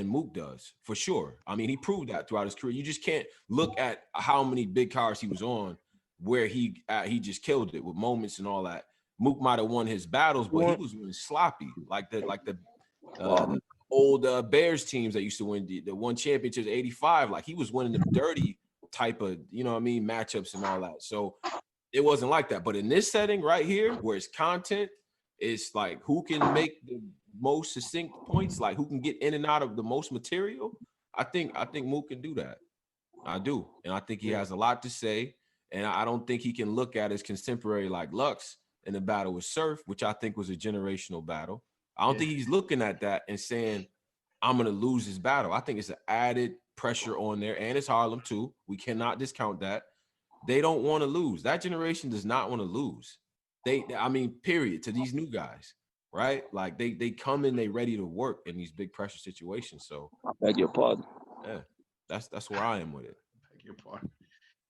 Mook does, for sure. I mean, he proved that throughout his career. You just can't look at how many big cards he was on where he just killed it with moments and all that. Mook might have won his battles, but he was winning sloppy, like the old Bears teams that used to win the one championships '85. Like he was winning them dirty type of, you know what I mean, matchups and all that. So it wasn't like that. But in this setting right here, where it's content, it's like who can make the most succinct points, like who can get in and out of the most material. I think Mook can do that. I do. And I think he has a lot to say. And I don't think he can look at his contemporary like Lux in the battle with Surf, which I think was a generational battle. I don't think he's looking at that and saying, I'm going to lose this battle. I think it's an added pressure on there. And it's Harlem too. We cannot discount that. They don't want to lose. That generation does not want to lose. I mean, period, to these new guys, right? Like they come in, they ready to work in these big pressure situations. So I beg your pardon. Yeah, that's where I am with it. I beg your pardon.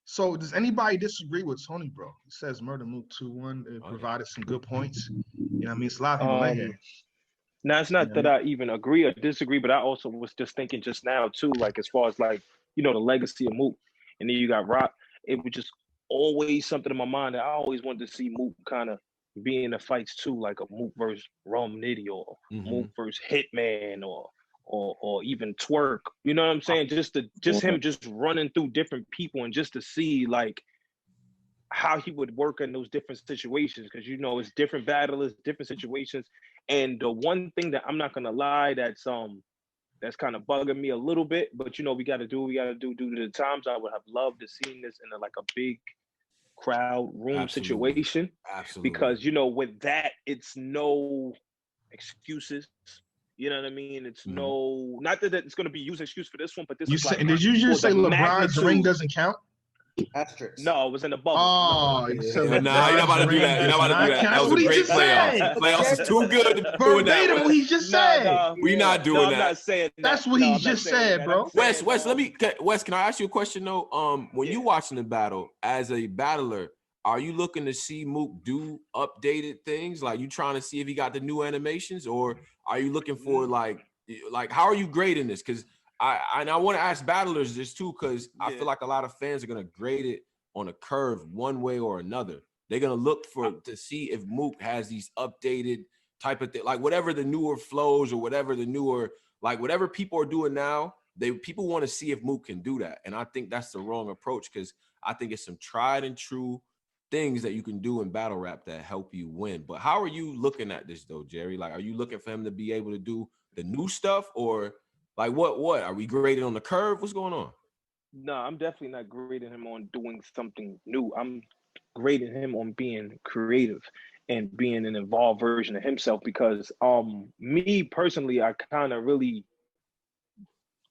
So does anybody disagree with Tony, bro? He says Murda Mook 2-1. It provided some good points. You know what I mean? It's a lot of people in here. Now, it's not that I even agree or disagree, but I also was just thinking just now, too, like as far as like, you know, the legacy of Mook. And then you got Rock. It was just always something in my mind that I always wanted to see Mook kind of be in the fights, too, like a Mook versus Rum Nitty or Mook versus Hitman or even Twerk. You know what I'm saying? Just him just running through different people and just to see, like, how he would work in those different situations, because you know it's different battlers, different situations. And the one thing that I'm not gonna lie, that's kind of bugging me a little bit, but you know we gotta do due to the times. I would have loved to see this in a big crowd room situation. Absolutely. Because you know with that it's no excuses. You know what I mean? It's no, not that it's gonna be used excuse for this one, but this is like, did you just say LeBron's ring doesn't count? Asterisk. No, it was in the bubble. Oh, you're not about to do that. You're not about to do that. That was a great playoff. Playoffs is too good to be doing that. Verbatim what he just said. We not doing that. I'm not saying that. That's what he just said, bro. Wes, Wes, can I ask you a question though? When you watching the battle as a battler, are you looking to see Mook do updated things? Like you trying to see if he got the new animations, or are you looking for like how are you grading this? Because I want to ask battlers this too, because I feel like a lot of fans are gonna grade it on a curve one way or another. They're gonna look to see if Mook has these updated type of thing, like whatever the newer flows or whatever the newer, like whatever people are doing now. People want to see if Mook can do that, and I think that's the wrong approach, because I think it's some tried and true things that you can do in battle rap that help you win. But how are you looking at this though, Jerry? Like, are you looking for him to be able to do the new stuff, or like what are we graded on the curve? What's going on? No, I'm definitely not grading him on doing something new. I'm grading him on being creative and being an evolved version of himself, because me personally, I kind of really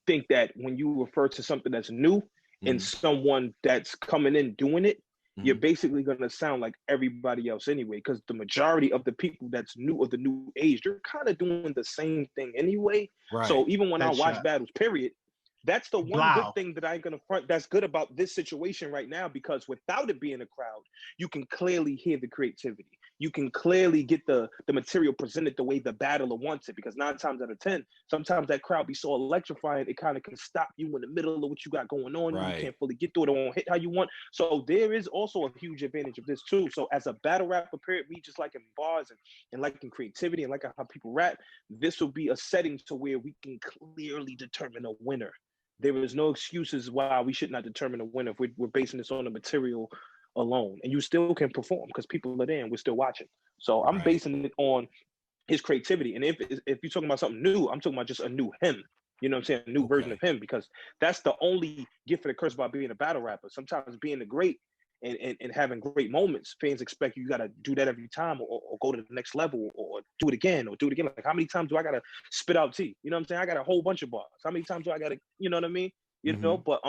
think that when you refer to something that's new and someone that's coming in doing it, you're basically going to sound like everybody else anyway, because the majority of the people that's new of the new age, they're kind of doing the same thing anyway. Right. So even when I watch battles, period, that's the one good thing that I'm going to front that's good about this situation right now, because without it being a crowd, you can clearly hear the creativity. You can clearly get the material presented the way the battler wants it, because 9 times out of 10, sometimes that crowd be so electrifying, it kind of can stop you in the middle of what you got going on. Right. You can't fully get through it. It won't hit how you want. So there is also a huge advantage of this too. So as a battle rapper, period, me just liking bars and liking creativity and liking how people rap, this will be a setting to where we can clearly determine a winner. There is no excuses why we should not determine a winner if we're basing this on the material alone, and you still can perform because people are there and we're still watching. So I'm basing it on his creativity. And if you're talking about something new, I'm talking about just a new him. You know what I'm saying? A new version of him, because that's the only gift and a curse about being a battle rapper. Sometimes being a great and having great moments, fans expect you got to do that every time or go to the next level or do it again. Like, how many times do I got to spit out tea? You know what I'm saying? I got a whole bunch of bars. How many times do I got to, you know what I mean? You know, but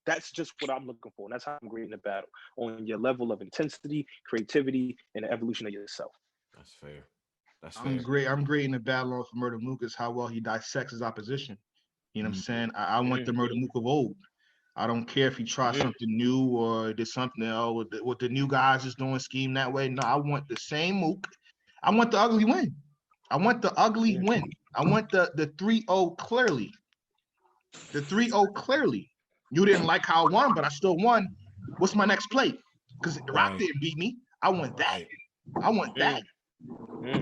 that's just what I'm looking for. And that's how I'm grading the battle, on your level of intensity, creativity, and the evolution of yourself. That's fair. That's fair. I'm grading the battle off of Murda Mook is how well he dissects his opposition. You know what I'm saying? I want the Murda Mook of old. I don't care if he tries something new or did something else, what the new guys is doing, scheme that way. No, I want the same Mook. I want the ugly win. I want the ugly win. I want the 3-0 clearly. The 3-0 clearly. You didn't like how I won, but I still won. What's my next play? Because Rock didn't beat me. I want that. I want that.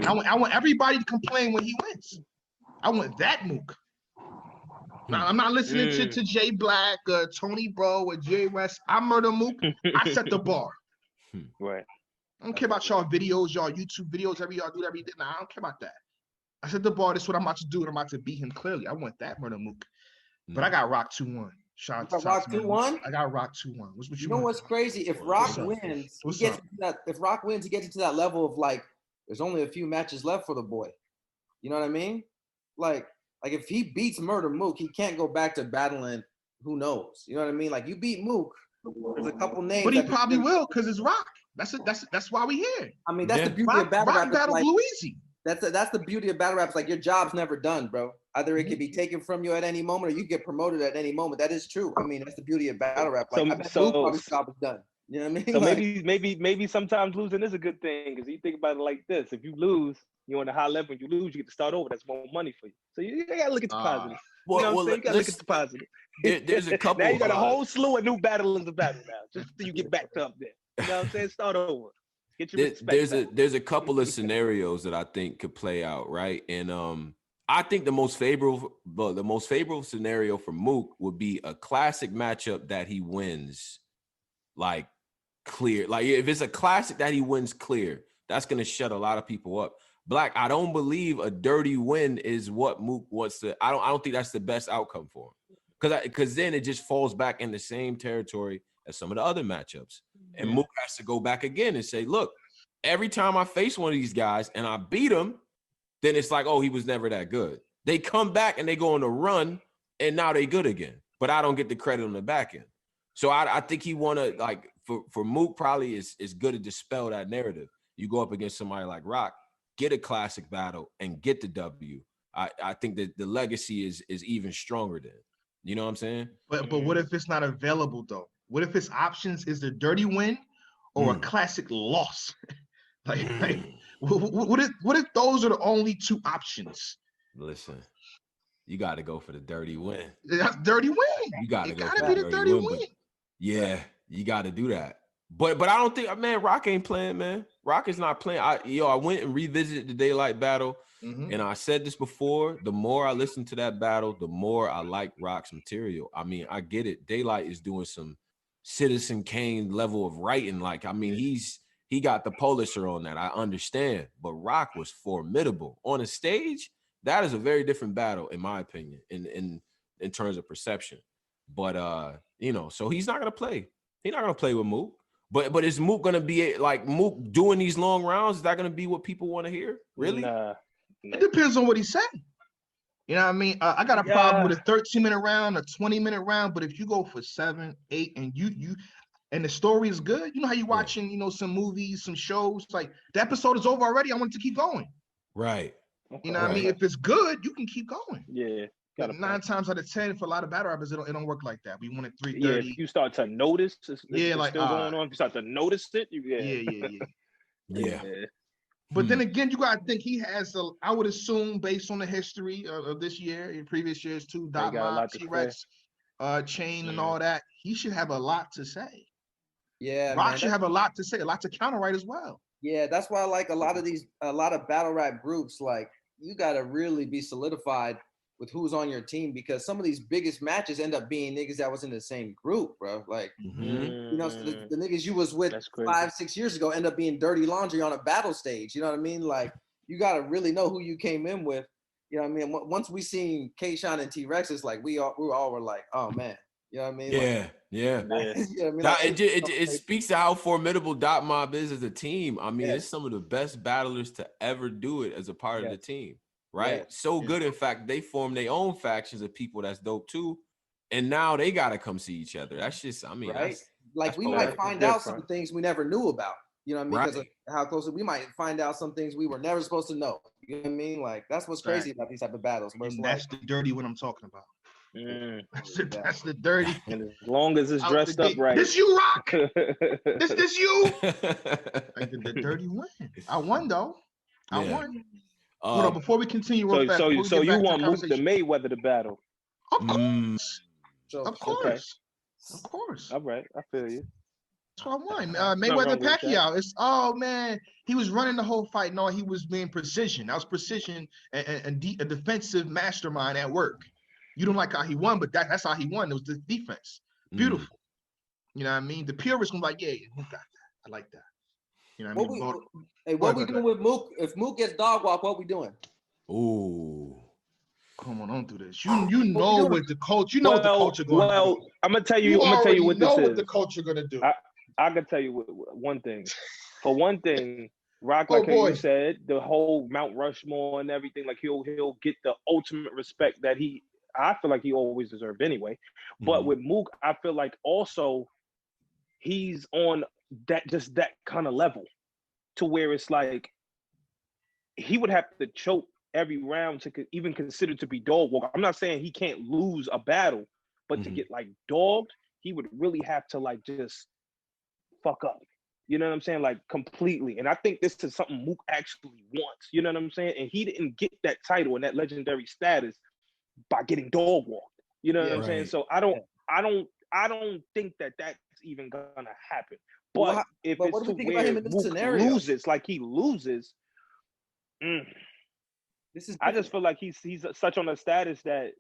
I want everybody to complain when he wins. I want that Mook. Now, I'm not listening to Jay Black, Tony Bro, or Jay West. I Murda Mook. I set the bar. Right. I don't care about y'all videos, y'all YouTube videos, y'all do everything. Nah, I don't care about that. I set the bar. This is what I'm about to do, and I'm about to beat him clearly. I want that Murda Mook. But I got Rock 2-1. Shout out to Rock 2-1. I got Rock 2-1. What you know what's crazy? If Rock wins, he gets into that level of like, there's only a few matches left for the boy. You know what I mean? Like if he beats Murda Mook, he can't go back to battling. Who knows? You know what I mean? Like you beat Mook, there's a couple names. But he probably will because it's Rock. That's why we here. I mean, that's the beauty of battle rap. Rock battle Blue Easy. That's the beauty of battle rap. It's like your job's never done, bro. Either it can be taken from you at any moment, or you get promoted at any moment. That is true. I mean, that's the beauty of battle rap. Like, I bet Mook probably job is done. You know what I mean? So like, maybe sometimes losing is a good thing because you think about it like this: if you lose, you're on the high level. When you lose, you get to start over. That's more money for you. So you gotta look at the positive. You know what I'm saying? You gotta look at the positive. There's a couple. Now you got a whole slew of new battlers to battle now, just so you get back up there. You know what I'm saying? Start over. Get your respect. There's a couple of scenarios that I think could play out, right? And I think the most favorable scenario for Mook would be a classic matchup that he wins, like clear. Like if it's a classic that he wins clear, that's gonna shut a lot of people up. Black, I don't believe a dirty win is what Mook wants to. I don't think that's the best outcome for him, because then it just falls back in the same territory as some of the other matchups, and Mook has to go back again and say, look, every time I face one of these guys and I beat him, then it's like, oh, he was never that good. They come back and they go on a run, and now they good again. But I don't get the credit on the back end. So I think he want to, like, for Mook probably is good to dispel that narrative. You go up against somebody like Rock, get a classic battle, and get the W. I think that the legacy is even stronger then. You know what I'm saying? But what if it's not available, though? What if his options is the dirty win or a classic loss? like what if those are the only two options? Listen, you got to go for the dirty win. That's dirty win. You got to go for be the dirty win. Yeah, you got to do that. But I don't think, man, Rock ain't playing, man. Rock is not playing. I went and revisited the Daylight battle, and I said this before. The more I listen to that battle, the more I like Rock's material. I mean, I get it. Daylight is doing some Citizen Kane level of writing. Like, I mean, he got the polisher on that. I understand. But Rock was formidable on a stage. That is a very different battle, in my opinion, in terms of perception. But so he's not gonna play. He's not gonna play with Mook. But is Mook gonna be like Mook doing these long rounds? Is that gonna be what people want to hear? Really? Nah. It depends on what he said. You know what I mean? I got a problem with a 13-minute round, a 20-minute round, but if you go for 7, 8, and you and the story is good, you know how you watching, some movies, some shows, like the episode is over already. I want it to keep going. Right. You know what I mean? If it's good, you can keep going. Yeah. But 9 times out of 10, for a lot of battle rappers, it don't work like that. We want it 3:30. Yeah, if you start to notice, it's like still going on. If you start to notice it, Yeah. But then again, you gotta think he has I would assume, based on the history of this year and previous years too, Dot Mob, T-Rex, Chain, and all that, he should have a lot to say. Yeah, Rock should have a lot to say, a lot to counterwrite as well. Yeah, that's why I like a lot of battle rap groups. Like, you gotta really be solidified with who's on your team, because some of these biggest matches end up being niggas that was in the same group, bro. Like, so the niggas you was with 5-6 years ago end up being dirty laundry on a battle stage. You know what I mean? Like, you got to really know who you came in with. You know what I mean? Once we seen K-Shine and T-Rex, it's like we all were like, oh man. You know what I mean? Yeah. You know what I mean? It speaks to how formidable Dot Mob is as a team. I mean, it's some of the best battlers to ever do it as a part of the team. Right? Yeah. So good, in fact, they formed their own factions of people that's dope too. And now they gotta come see each other. That's just, I mean, right? Like, we might find out some things we never knew about. You know what I mean? Because of how close we might find out some things we were never supposed to know. You know what I mean? Like, that's what's crazy about these type of battles. That's the dirty one I'm talking about. That's the dirty. And as long as it's dressed up right. This you, Rock. this you. Like the dirty win. I won though. I won. Hold on, before we continue, so you want Mook the Mayweather to battle? Of course, of course, okay. Of course. All right, I feel you. That's what I won. Mayweather Pacquiao. It's man, he was running the whole fight. No, he was being precision. That was precision and a defensive mastermind at work. You don't like how he won, but that's how he won. It was the defense. Beautiful. You know what I mean? The purists gonna be like, yeah, Mook got that. I like that. You know what I mean? What we doing with Mook? If Mook gets dog walk, what we doing? Ooh. Come on, don't do this. You know what the culture. You know what the culture going to do. Well, I'm gonna tell you. You I'm gonna tell you what this is. know what the culture gonna do. I can tell you one thing. For one thing, Rock, like you said, the whole Mount Rushmore and everything, like he'll get the ultimate respect that I feel like he always deserved anyway. But with Mook, I feel like also he's on that kind of level to where it's like he would have to choke every round to even consider to be dog walk. I'm not saying he can't lose a battle, but to get like dogged, he would really have to like just fuck up. You know what I'm saying? Like completely. And I think this is something Mook actually wants. You know what I'm saying? And he didn't get that title and that legendary status by getting dog walked. You know what I'm saying? So I don't think that that's even gonna happen. But if it's to where Mook loses, like he loses. I just feel like he's such on a status that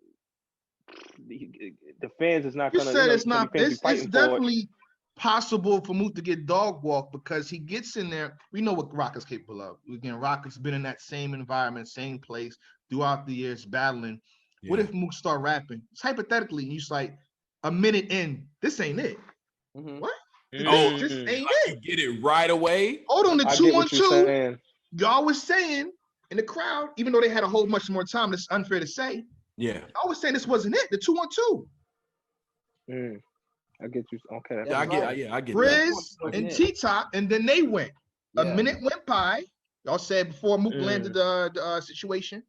the fans is not gonna. You said it's not. It's definitely possible for Mook to get dog walk because he gets in there. We know what Rock is capable of. Again, Rock has been in that same environment, same place throughout the years, battling. Yeah. What if Mook start rapping? It's hypothetically, and you like a minute in, this ain't it. What? This ain't it. Get it right away. Hold on, the 2-1-2. Y'all was saying in the crowd, even though they had a whole much more time, it's unfair to say. Yeah. I was saying this wasn't it. The 2-1-2. I get you. Okay. Yeah, I get Briz and T-Top, and then they went. A minute went by. Y'all said before Mook landed the situation.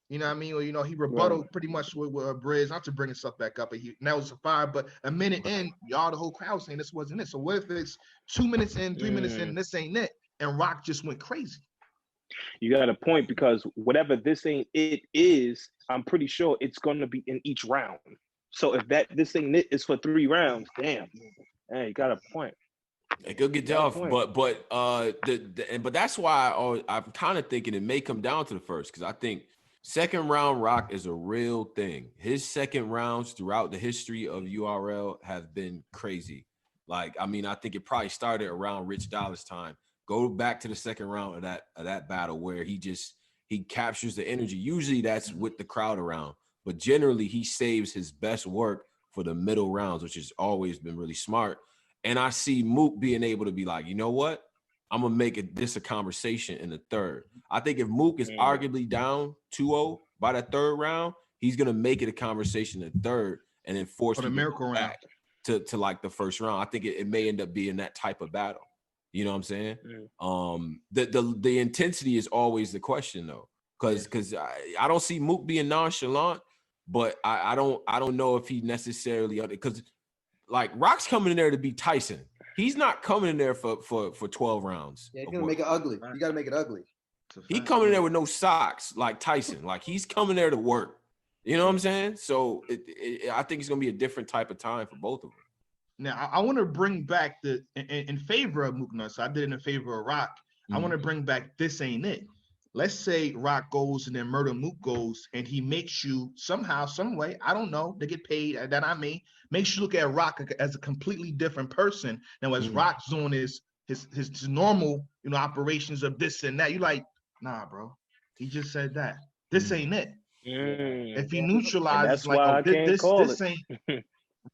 You know what I mean? Or, he rebutted pretty much with Briz, not to bring himself back up. And that was a fire, but a minute in, y'all, the whole crowd saying this wasn't it. So what if it's 2 minutes in, 3 minutes in, and this ain't it? And Rock just went crazy. You got a point because whatever this ain't it is, I'm pretty sure it's going to be in each round. So if this ain't it is for 3 rounds, damn. Hey, you got a point. It could get tough, but that's why I'm kind of thinking it may come down to the first because I think second round Rock is a real thing. His second rounds throughout the history of URL have been crazy. Like, I mean, I think it probably started around Rich Dollar's time. Go back to the second round of that battle where he captures the energy. Usually that's with the crowd around, but generally he saves his best work for the middle rounds, which has always been really smart. And I see Mook being able to be like, you know what? I'm going to make this a conversation in the third. I think if Mook is arguably down 2-0 by that third round, he's going to make it a conversation in the third and then force the miracle back to like the first round. I think it may end up being that type of battle. You know what I'm saying? The intensity is always the question though, because I don't see Mook being nonchalant, but I don't know if he necessarily, because like Rock's coming in there to be Tyson. He's not coming in there for 12 rounds. Yeah, you're gonna make it ugly. You gotta make it ugly. He coming in there with no socks like Tyson. Like he's coming there to work. You know what I'm saying? So I think it's gonna be a different type of time for both of them. Now I want to bring back in favor of Mook. So I did it in favor of Rock. I want to bring back This Ain't It. Let's say Rock goes and then Murda Mook goes and he makes you somehow, some way, I don't know, they get paid that I mean, makes you look at Rock as a completely different person. Now as Rock's doing his normal, operations of this and that, you like, nah, bro, he just said that. This ain't it. If he neutralizes like, this ain't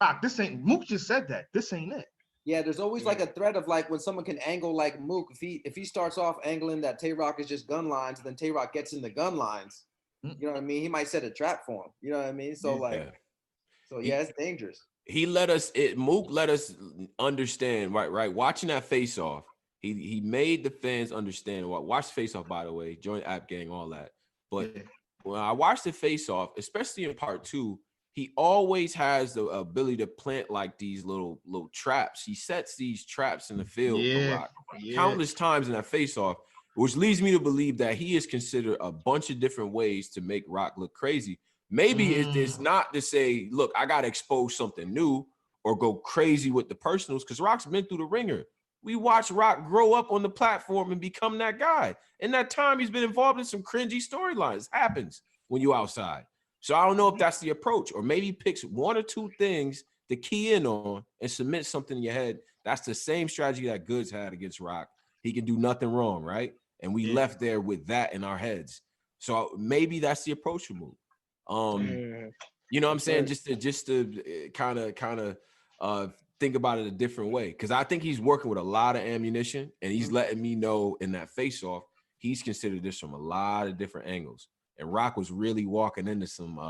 Rock, this ain't Mook just said that. This ain't it. Yeah, there's always like a threat of like when someone can angle like Mook, if he starts off angling that Tay-Rock is just gun lines, and then Tay-Rock gets in the gun lines, you know what I mean? He might set a trap for him. You know what I mean? So it's dangerous. Mook let us understand, right? Watching that face off, he made the fans understand. Watch face off, by the way, join App Gang, all that. But when I watched the face off, especially in part 2, he always has the ability to plant like these little traps. He sets these traps in the field for Rock countless times in that face-off, which leads me to believe that he is considered a bunch of different ways to make Rock look crazy. Maybe it's not to say, look, I got to expose something new or go crazy with the personals, because Rock's been through the ringer. We watched Rock grow up on the platform and become that guy. In that time, he's been involved in some cringy storylines. Happens when you outside. So I don't know if that's the approach, or maybe picks one or two things to key in on and submit something in your head. That's the same strategy that Goods had against Rock. He can do nothing wrong, right? And we left there with that in our heads. So maybe that's the approach for Mook. You know what I'm saying? Just to kind of think about it a different way. Because I think he's working with a lot of ammunition, and he's letting me know in that face-off, he's considered this from a lot of different angles. And Rock was really walking into some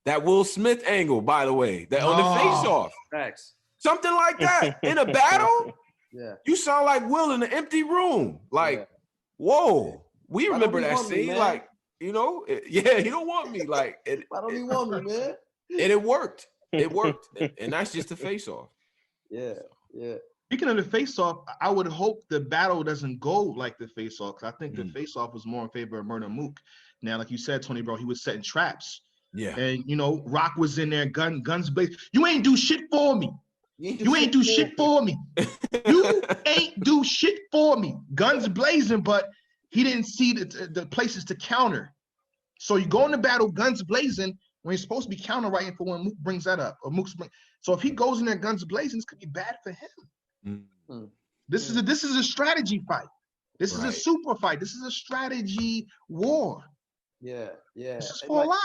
that Will Smith angle, by the way, that on the face-off. Facts. Something like that. In a battle, you sound like Will in an empty room. Like, whoa. We remember that scene. Me, like, you know, he don't want me. Like, why don't he want me, man? And it worked. It worked. And that's just the face-off. Yeah. Speaking of the face-off, I would hope the battle doesn't go like the face-off, because I think the face-off was more in favor of Murda Mook. Now, like you said, Tony, bro, he was setting traps. Yeah. And, you know, Rock was in there, guns blazing. You ain't do shit for me. You ain't do shit for me. You ain't do shit for me. Guns blazing, but he didn't see the places to counter. So you go into battle, guns blazing, when you're supposed to be counter writing for when Mook brings that up. So if he goes in there guns blazing, this could be bad for him. This is a strategy fight. This is a super fight. This is a strategy war. Yeah. This is for a lot.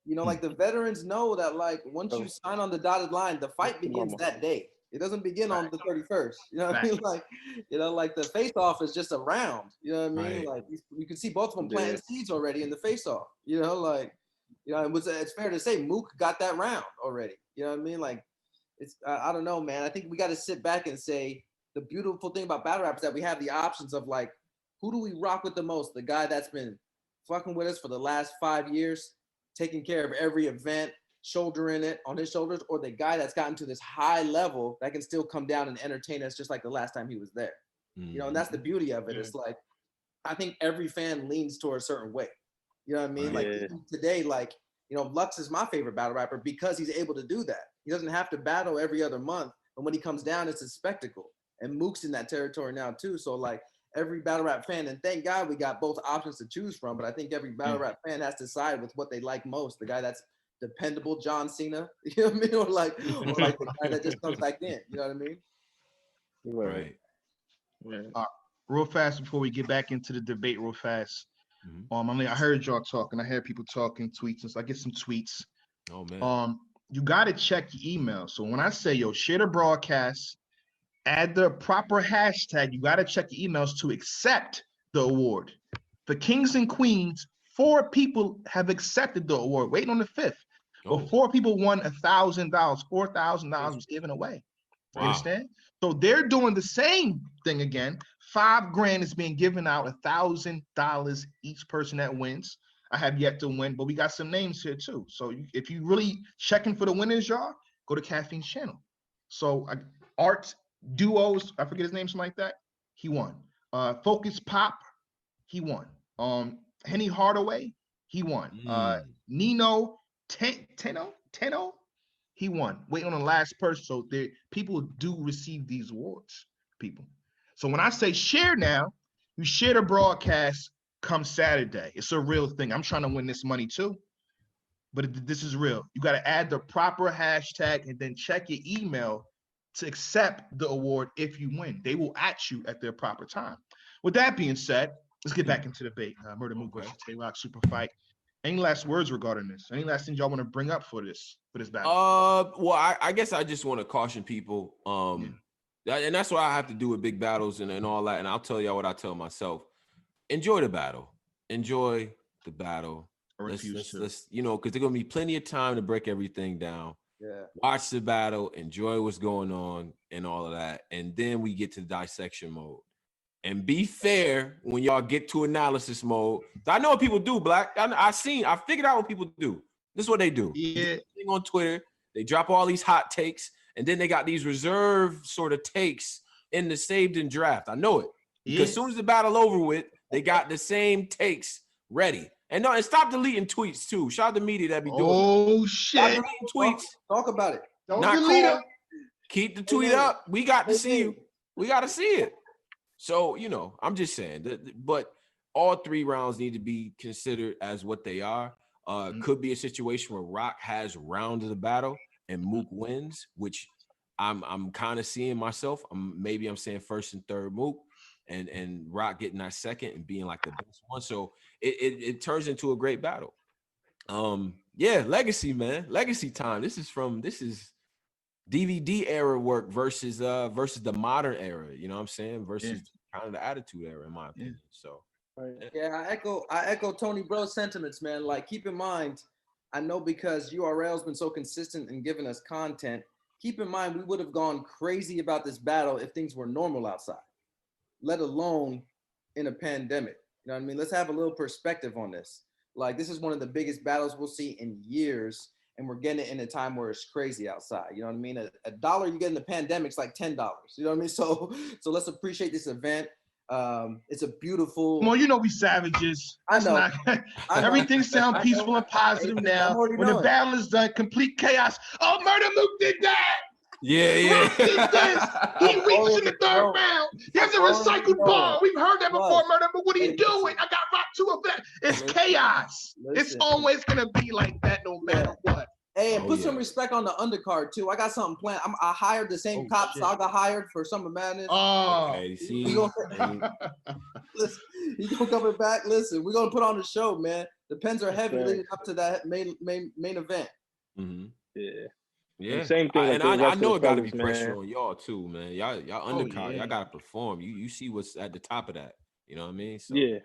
You know, like the veterans know that, like, once you sign on the dotted line, the fight begins that day. It doesn't begin on the 31st. You know what I mean? Like, you know, like the face-off is just a round. You know what I mean? Like you can see both of them planting seeds already in the face-off. You know, like, you know, it's fair to say Mook got that round already. You know what I mean? Like, it's I don't know, man. I think we got to sit back and say the beautiful thing about battle rap is that we have the options of, like, who do we rock with the most? The guy that's been fucking with us for the last 5 years, taking care of every event, shouldering it on his shoulders, or the guy that's gotten to this high level that can still come down and entertain us just like the last time he was there. You know, and that's the beauty of it. It's like, I think every fan leans toward a certain way. You know what I mean? Like today, like, you know, Lux is my favorite battle rapper because he's able to do that. He doesn't have to battle every other month. And when he comes down, it's a spectacle. And Mook's in that territory now too. So like, every battle rap fan, and thank God we got both options to choose from, but I think every battle rap fan has to side with what they like most. The guy that's dependable, John Cena, you know what I mean? Or like the guy that just comes back in, you know what I mean? Right. Real fast before we get back into the debate real fast. I mean, I heard y'all talking. I heard people talking, tweets, and so I get some tweets. Oh, man. You got to check your email. So when I say, yo, share the broadcast, add the proper hashtag, you got to check your emails to accept the award. For Kings and Queens, 4 people have accepted the award, waiting on the 5th. But 4 people won $1,000. $4,000 was given away. You understand? So they're doing the same thing again. $5,000 is being given out, $1,000 each person that wins. I have yet to win, but we got some names here too. So if you really checking for the winners, y'all, go to Caffeine's channel. So Art Duos, I forget his name, something like that. He won. Focus Pop, he won. Henny Hardaway, he won. Nino Tenno, he won. Waiting on the last person. So people do receive these awards, people. So when I say share now, you share the broadcast come Saturday. It's a real thing. I'm trying to win this money too, but this is real. You got to add the proper hashtag and then check your email to accept the award if you win. They will at you at their proper time. With that being said, let's get back into the debate. Murda Mook versus Tay-Rock super fight. Any last words regarding this? Any last things y'all want to bring up for this battle? Well, I guess I just want to caution people. And that's what I have to do with big battles and all that. And I'll tell y'all what I tell myself. Enjoy the battle. Enjoy the battle. Let's you know, because there's gonna be plenty of time to break everything down. Watch the battle, enjoy what's going on and all of that. And then we get to dissection mode. And be fair when y'all get to analysis mode. I know what people do, Black. I figured out what people do. This is what they do. Yeah. On Twitter, they drop all these hot takes, and then they got these reserve sort of takes in the saved and draft. I know it. Because as soon as the battle over with, they got the same takes ready. And stop deleting tweets too. Shout out to media that be doing. Oh shit! Stop deleting tweets. Talk about it. Don't delete them. Keep the tweet up. We got to see you. We got to see it. So you know, I'm just saying that. But all 3 rounds need to be considered as what they are. Could be a situation where Rock has round of the battle and Mook wins, which I'm kind of seeing myself. Maybe I'm saying first and third Mook, and Rock getting that second and being like the best one. So it turns into a great battle. Yeah, legacy, man. Legacy time. This is DVD era work versus the modern era, you know what I'm saying? Versus kind of the attitude era, in my opinion. So yeah, I echo Tony Bro's sentiments, man. Like, keep in mind, I know because URL's been so consistent in giving us content. Keep in mind, we would have gone crazy about this battle if things were normal outside, let alone in a pandemic. You know what I mean? Let's have a little perspective on this. Like, this is one of the biggest battles we'll see in years, and we're getting it in a time where it's crazy outside. You know what I mean? A dollar you get in the pandemic is like $10. You know what I mean? So let's appreciate this event. It's a beautiful. Well, you know we savages. I know. Everything sounds peaceful and positive now. When the battle is done, complete chaos. Oh, Murda Mook did that. Yeah. He did this. He reached in the third round. There's a recycled ball. We've heard that before, Murda Mook. What are you doing? I got Rock 2 of that. It's chaos. It's always gonna be like that, no matter what. Hey, and put some respect on the undercard too. I got something planned. I hired the same cop Saga hired for Summer Madness. Oh, okay, see, listen, he gonna coming back. Listen, we're gonna put on the show, man. The pens are heavy leading up to that main event. Mm-hmm. Yeah. Same thing. And I know it got to be pressure on y'all too, man. Y'all undercard. Y'all got to perform. You see what's at the top of that. You know what I mean? So, yeah.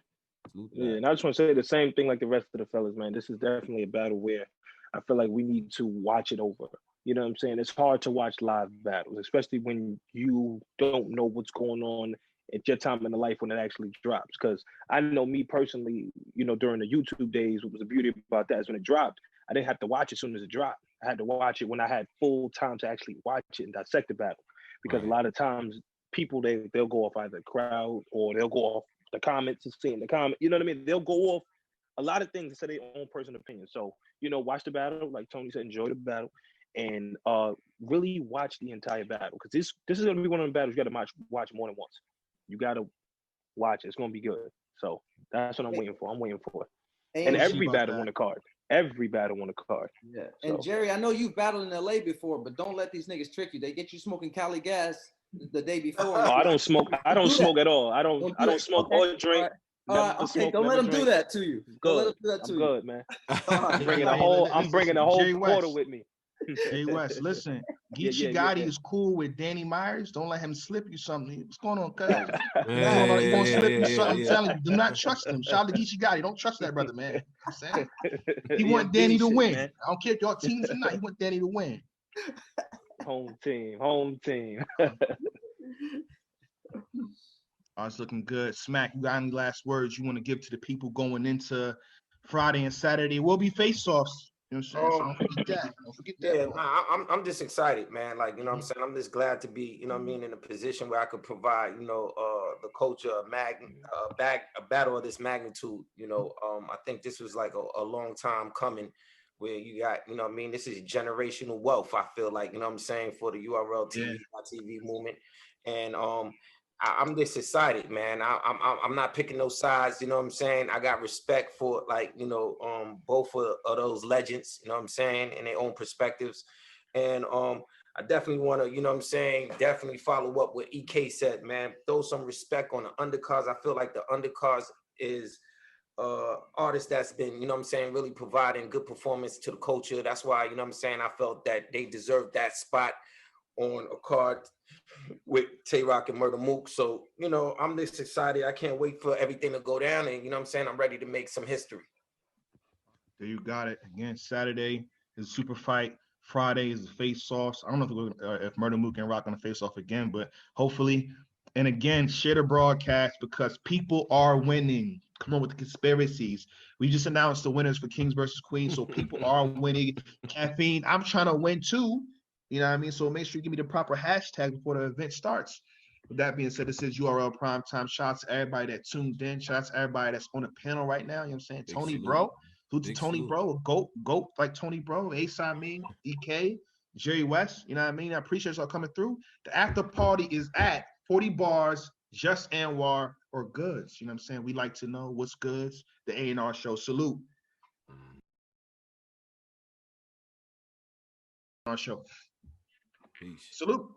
And I just want to say the same thing like the rest of the fellas, man. This is definitely a battle where I feel like we need to watch it over. You know what I'm saying? It's hard to watch live battles, especially when you don't know what's going on at your time in the life when it actually drops. Because I know me personally, you know, during the YouTube days, what was the beauty about that is when it dropped, I didn't have to watch it as soon as it dropped. I had to watch it when I had full time to actually watch it and dissect the battle. Because a lot of times people, they'll go off either crowd or they'll go off the comments and seeing the comment. You know what I mean? They'll go off a lot of things and say their own personal opinion. So, you know, watch the battle, like Tony said, enjoy the battle, and really watch the entire battle. Because this is gonna be one of the battles you gotta watch more than once. You gotta watch it. It's gonna be good. So that's what I'm waiting for. I'm waiting for it. And every battle on the card. Every battle on the card. Yeah. So. And Jerry, I know you've battled in LA before, but don't let these niggas trick you. They get you smoking Cali gas the day before. Oh, I don't smoke. I don't smoke at all. I don't smoke or drink. Okay, don't let them do that to you. Don't let them do that to you. Good, man. I'm bringing a whole quarter with me. Hey Wess, listen, Geechee Gotti is cool with Danny Myers. Don't let him slip you something. What's going on, cuz? He's gonna slip you something. I'm telling you, do not trust him. Shout out to Geechee Gotti. Don't trust that brother, man. I'm saying he want Danny to win. Man. I don't care if y'all teams or not. He want Danny to win. Home team. Oh, it's looking good. Smack, you got any last words you want to give to the people going into Friday and Saturday? We'll be face-offs. You know what I'm saying? So don't forget that. Yeah, I'm just excited, man. Like, you know what I'm saying? I'm just glad to be, you know what I mean, in a position where I could provide, you know, the culture, a battle of this magnitude. You know, I think this was like a long time coming where you got, you know what I mean, this is generational wealth, I feel like, you know what I'm saying, for the URL TV movement. And I'm just excited, man. I'm not picking no sides, you know what I'm saying? I got respect for, like, you know, both of those legends, you know what I'm saying, in their own perspectives. And I definitely want to, you know what I'm saying, definitely follow up what EK said, man. Throw some respect on the undercards. I feel like the undercards is artists that's been, you know what I'm saying, really providing good performance to the culture. That's why, you know what I'm saying, I felt that they deserved that spot on a card with Tay-Rock and Murda Mook. So, you know, I'm just excited. I can't wait for everything to go down, and, you know what I'm saying, I'm ready to make some history. There you got it. Again, Saturday is a super fight. Friday is the face-offs. I don't know if Murda Mook and Rock going to face off again, but hopefully. And again, share the broadcast because people are winning. Come on with the conspiracies. We just announced the winners for Kings versus Queens, so people are winning. Caffeine, I'm trying to win too. You know what I mean? So make sure you give me the proper hashtag before the event starts. With that being said, this is URL PrimeTime. Shout out to everybody that tuned in. Shout out to everybody that's on the panel right now. You know what I'm saying? Big Tony, salute. Bro. Who's Tony, salute. Bro? Goat like Tony, Bro. A-Side me, EK, Jerry West. You know what I mean? I appreciate y'all coming through. The after party is at 40 Bars, Just Anwar, or Goods. You know what I'm saying? We like to know what's goods. The A&R show. Salute. our show. Peace. Salute.